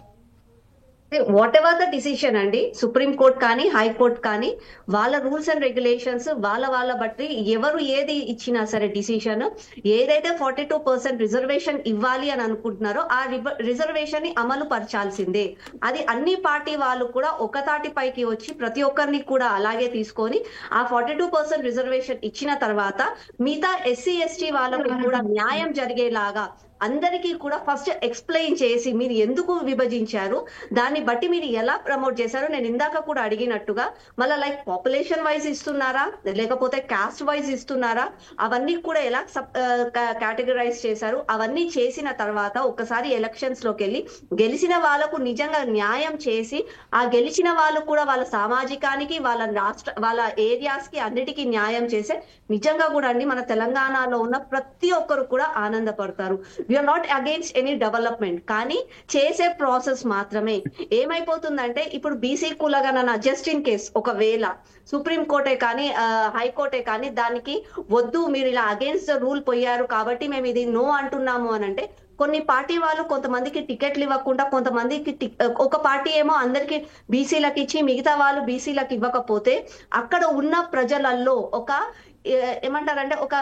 Speaker 3: వాట్ ఎవర్ ద డిసిషన్ అండి, సుప్రీం కోర్ట్ కానీ హైకోర్టు కానీ వాళ్ళ రూల్స్ అండ్ రెగ్యులేషన్స్ వాళ్ళ బట్టి ఎవరు ఏది ఇచ్చినా సరే డిసిషన్, ఏదైతే 42% రిజర్వేషన్ ఇవ్వాలి అని అనుకుంటున్నారో ఆ రిజర్వేషన్ ని అమలు పరచాల్సిందే. అది అన్ని పార్టీ వాళ్ళు కూడా ఒక తాటిపైకి వచ్చి ప్రతి ఒక్కరిని కూడా అలాగే తీసుకొని ఆ 42% రిజర్వేషన్ ఇచ్చిన తర్వాత మిగతా ఎస్సీ ఎస్టీ వాళ్ళకి కూడా న్యాయం జరిగేలాగా అందరికీ కూడా ఫస్ట్ ఎక్స్ప్లెయిన్ చేసి మీరు ఎందుకు విభజించారు, దాన్ని బట్టి మీరు ఎలా ప్రమోట్ చేశారు. నేను ఇందాక కూడా అడిగినట్టుగా మళ్ళీ లైక్ పాపులేషన్ వైజ్ ఇస్తున్నారా లేకపోతే కాస్ట్ వైజ్ ఇస్తున్నారా, అవన్నీ కూడా ఎలా కేటగరైజ్ చేశారు, అవన్నీ చేసిన తర్వాత ఒకసారి ఎలక్షన్స్ లోకి వెళ్ళి గెలిచిన వాళ్ళకు నిజంగా న్యాయం చేసి ఆ గెలిచిన వాళ్ళు కూడా వాళ్ళ సామాజికానికి వాళ్ళ ఏరియాస్ కి అన్నిటికీ న్యాయం చేసే నిజంగా కూడా అండి మన తెలంగాణలో ఉన్న ప్రతి ఒక్కరు కూడా ఆనందపడతారు. We're not against any development, కానీ చేసే ప్రాసెస్ మాత్రమే. ఏమైపోతుందంటే ఇప్పుడు బీసీ కులగణన జస్ట్ ఇన్ కేస్ ఒకవేళ సుప్రీం కోర్టే కానీ హైకోర్టే కానీ దానికి వద్దు మీరు ఇలా అగైన్స్ ద రూల్ పోయారు కాబట్టి మేము ఇది నో అంటున్నాము అని అంటే, కొన్ని పార్టీ వాళ్ళు కొంతమందికి టికెట్లు ఇవ్వకుండా, కొంతమందికి ఒక పార్టీ ఏమో అందరికి బీసీలకు ఇచ్చి మిగతా వాళ్ళు బీసీలకు ఇవ్వకపోతే అక్కడ ఉన్న ప్రజలలో ఒక ఏమంటారంటే ఒక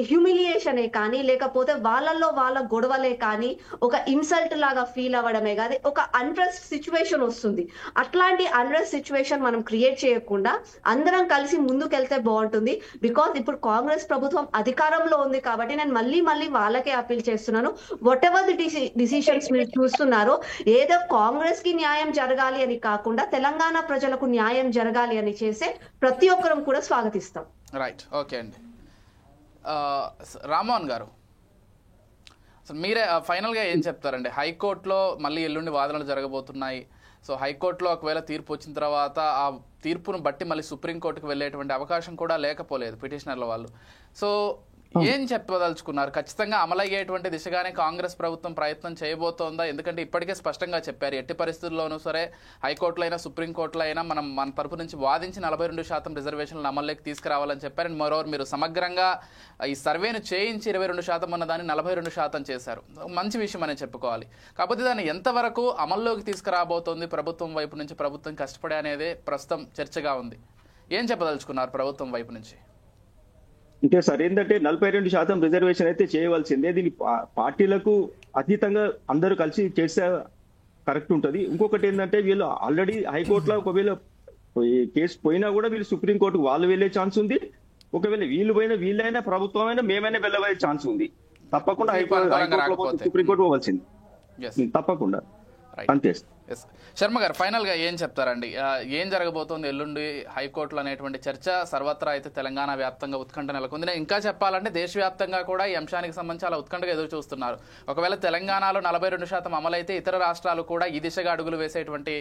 Speaker 3: హ్యూమిలియేషనే కానీ, లేకపోతే వాళ్ళల్లో వాళ్ళ గొడవలే కానీ ఒక ఇన్సల్ట్ లాగా ఫీల్ అవ్వడమే కానీ ఒక అన్రెస్ట్ సిచ్యువేషన్ వస్తుంది. అట్లాంటి అన్రెస్ట్ సిచ్యువేషన్ మనం క్రియేట్ చేయకుండా అందరం కలిసి ముందుకెళ్తే బాగుంటుంది. బికాస్ ఇప్పుడు కాంగ్రెస్ ప్రభుత్వం అధికారంలో ఉంది కాబట్టి నేను మళ్ళీ వాళ్ళకే అప్పీల్ చేస్తున్నాను. వాట్ ఎవర్ ది డిసిషన్స్ మీరు చూస్తున్నారో, ఏదో కాంగ్రెస్ కి న్యాయం జరగాలి అని కాకుండా తెలంగాణ ప్రజలకు న్యాయం జరగాలి అని చేసే ప్రతి ఒక్కరం కూడా స్వాగతిస్తాం.
Speaker 1: రైట్, ఓకే అండి. రామ్మోహన్ గారు, అసలు మీరే ఫైనల్గా ఏం చెప్తారండి? హైకోర్టులో మళ్ళీ ఎల్లుండి వాదనలు జరగబోతున్నాయి. సో హైకోర్టులో ఒకవేళ తీర్పు వచ్చిన తర్వాత ఆ తీర్పును బట్టి మళ్ళీ సుప్రీంకోర్టుకు వెళ్ళేటువంటి అవకాశం కూడా లేకపోలేదు పిటిషనర్ల వాళ్ళు. సో ఏం చెప్పదలుచుకున్నారు? ఖచ్చితంగా అమలయ్యేటువంటి దిశగానే కాంగ్రెస్ ప్రభుత్వం ప్రయత్నం చేయబోతోందా? ఎందుకంటే ఇప్పటికే స్పష్టంగా చెప్పారు, ఎట్టి పరిస్థితుల్లోనూ సరే హైకోర్టులో అయినా సుప్రీంకోర్టులో అయినా మన తరపు నుంచి వాదించి 42% రిజర్వేషన్లు అమల్లోకి తీసుకురావాలని చెప్పారు. అండ్ మరోవర్ మీరు సమగ్రంగా ఈ సర్వేను చేయించి 22% ఉన్న దాన్ని 42% చేశారు. మంచి విషయం అనే చెప్పుకోవాలి. కాకపోతే దాన్ని ఎంతవరకు అమల్లోకి తీసుకురాబోతోంది ప్రభుత్వం వైపు నుంచి, ప్రభుత్వం కష్టపడే అనేది ప్రస్తుతం చర్చగా ఉంది. ఏం చెప్పదలుచుకున్నారు ప్రభుత్వం వైపు నుంచి?
Speaker 4: అంటే సార్ ఏంటంటే 42% రిజర్వేషన్ అయితే చేయవలసిందే. దీని పార్టీలకు అతీతంగా అందరూ కలిసి చేస్తే కరెక్ట్ ఉంటుంది. ఇంకొకటి ఏంటంటే వీళ్ళు ఆల్రెడీ హైకోర్టులో ఒకవేళ కేసు పోయినా కూడా వీళ్ళు సుప్రీంకోర్టుకు వాళ్ళు వెళ్ళే ఛాన్స్ ఉంది. ఒకవేళ వీళ్ళు పోయినా వీళ్ళైనా ప్రభుత్వం అయినా మేమైనా వెళ్ళబోయే ఛాన్స్ ఉంది. తప్పకుండా హైకోర్టు సుప్రీంకోర్టు పోవాల్సింది తప్పకుండా. అంతే.
Speaker 1: శర్మ గారు, ఫైనల్ గా ఏం చెప్తారండి? ఏం జరగబోతోంది ఎల్లుండి హైకోర్టులో అనేటువంటి చర్చ సర్వత్రా అయితే తెలంగాణ వ్యాప్తంగా ఉత్కంఠ నెలకొంది. ఇంకా చెప్పాలంటే దేశవ్యాప్తంగా కూడా ఈ అంశానికి సంబంధించి చాలా ఉత్కంఠగా ఎదురు చూస్తున్నారు. ఒకవేళ తెలంగాణలో 42% అమలైతే ఇతర రాష్ట్రాలు కూడా ఈ దిశగా అడుగులు వేసేటువంటి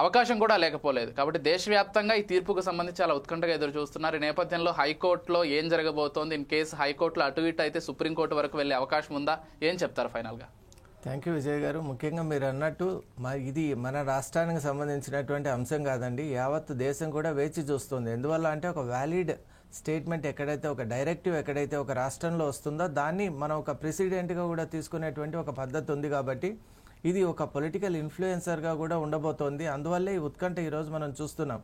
Speaker 1: అవకాశం కూడా లేకపోలేదు. కాబట్టి దేశవ్యాప్తంగా ఈ తీర్పుకు సంబంధించి చాలా ఉత్కంఠగా ఎదురు చూస్తున్నారు. ఈ నేపథ్యంలో హైకోర్టులో ఏం జరగబోతోంది? ఇన్ కేసు హైకోర్టులో అటు ఇటు అయితే సుప్రీంకోర్టు వరకు వెళ్ళే అవకాశం ఉందా? ఏం చెప్తారు ఫైనల్ గా?
Speaker 2: థ్యాంక్ యూ విజయ్ గారు. ముఖ్యంగా మీరు అన్నట్టు ఇది మన రాష్ట్రానికి సంబంధించినటువంటి అంశం కాదండి, యావత్ దేశం కూడా వేచి చూస్తుంది. ఎందువల్ల అంటే ఒక వ్యాలిడ్ స్టేట్మెంట్ ఎక్కడైతే, ఒక డైరెక్టివ్ ఎక్కడైతే ఒక రాష్ట్రంలో వస్తుందో దాన్ని మనం ఒక ప్రెసిడెంట్గా కూడా తీసుకునేటువంటి ఒక పద్ధతి ఉంది. కాబట్టి ఇది ఒక పొలిటికల్ ఇన్ఫ్లుయెన్సర్గా కూడా ఉండబోతోంది. అందువల్లే ఈ ఉత్కంఠ ఈరోజు మనం చూస్తున్నాం.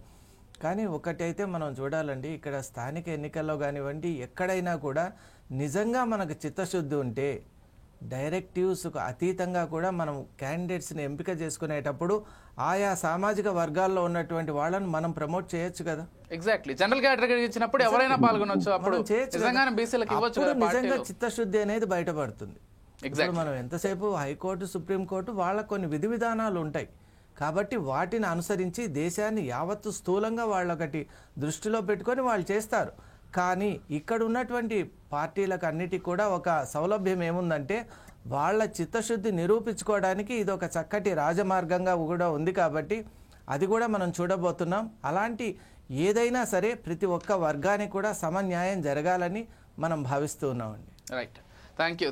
Speaker 2: కానీ ఒకటైతే మనం చూడాలండి, ఇక్కడ స్థానిక ఎన్నికల్లో కానివ్వండి ఎక్కడైనా కూడా నిజంగా మనకు చిత్తశుద్ధి ఉంటే డైరెక్టివ్స్కు అతీతంగా కూడా మనం క్యాండిడేట్స్ని ఎంపిక చేసుకునేటప్పుడు ఆయా సామాజిక వర్గాల్లో ఉన్నటువంటి వాళ్ళని మనం ప్రమోట్ చేయొచ్చు కదా.
Speaker 1: ఎగ్జాక్ట్లీ, జనరల్ కేటగిరీ ఇచ్చినప్పుడు ఎవరైనా పాల్గొనొచ్చు. అప్పుడు
Speaker 2: నిజంగా చిత్తశుద్ధి అనేది బయటపడుతుంది. మనం ఎంతసేపు హైకోర్టు సుప్రీంకోర్టు వాళ్ళకు కొన్ని విధి విధానాలు ఉంటాయి కాబట్టి వాటిని అనుసరించి దేశాన్ని యావత్తు స్థూలంగా వాళ్ళొకటి దృష్టిలో పెట్టుకొని వాళ్ళు చేస్తారు. కానీ ఇక్కడ ఉన్నటువంటి పార్టీలకు అన్నిటికీ కూడా ఒక సౌలభ్యం ఏముందంటే వాళ్ళ చిత్తశుద్ధి నిరూపించుకోవడానికి ఇది ఒక చక్కటి రాజమార్గంగా కూడా ఉంది. కాబట్టి అది కూడా మనం చూడబోతున్నాం. అలాంటి ఏదైనా సరే ప్రతి ఒక్క వర్గానికి కూడా సమన్యాయం జరగాలని మనం భావిస్తూ ఉన్నామండి.
Speaker 1: Right, thank you.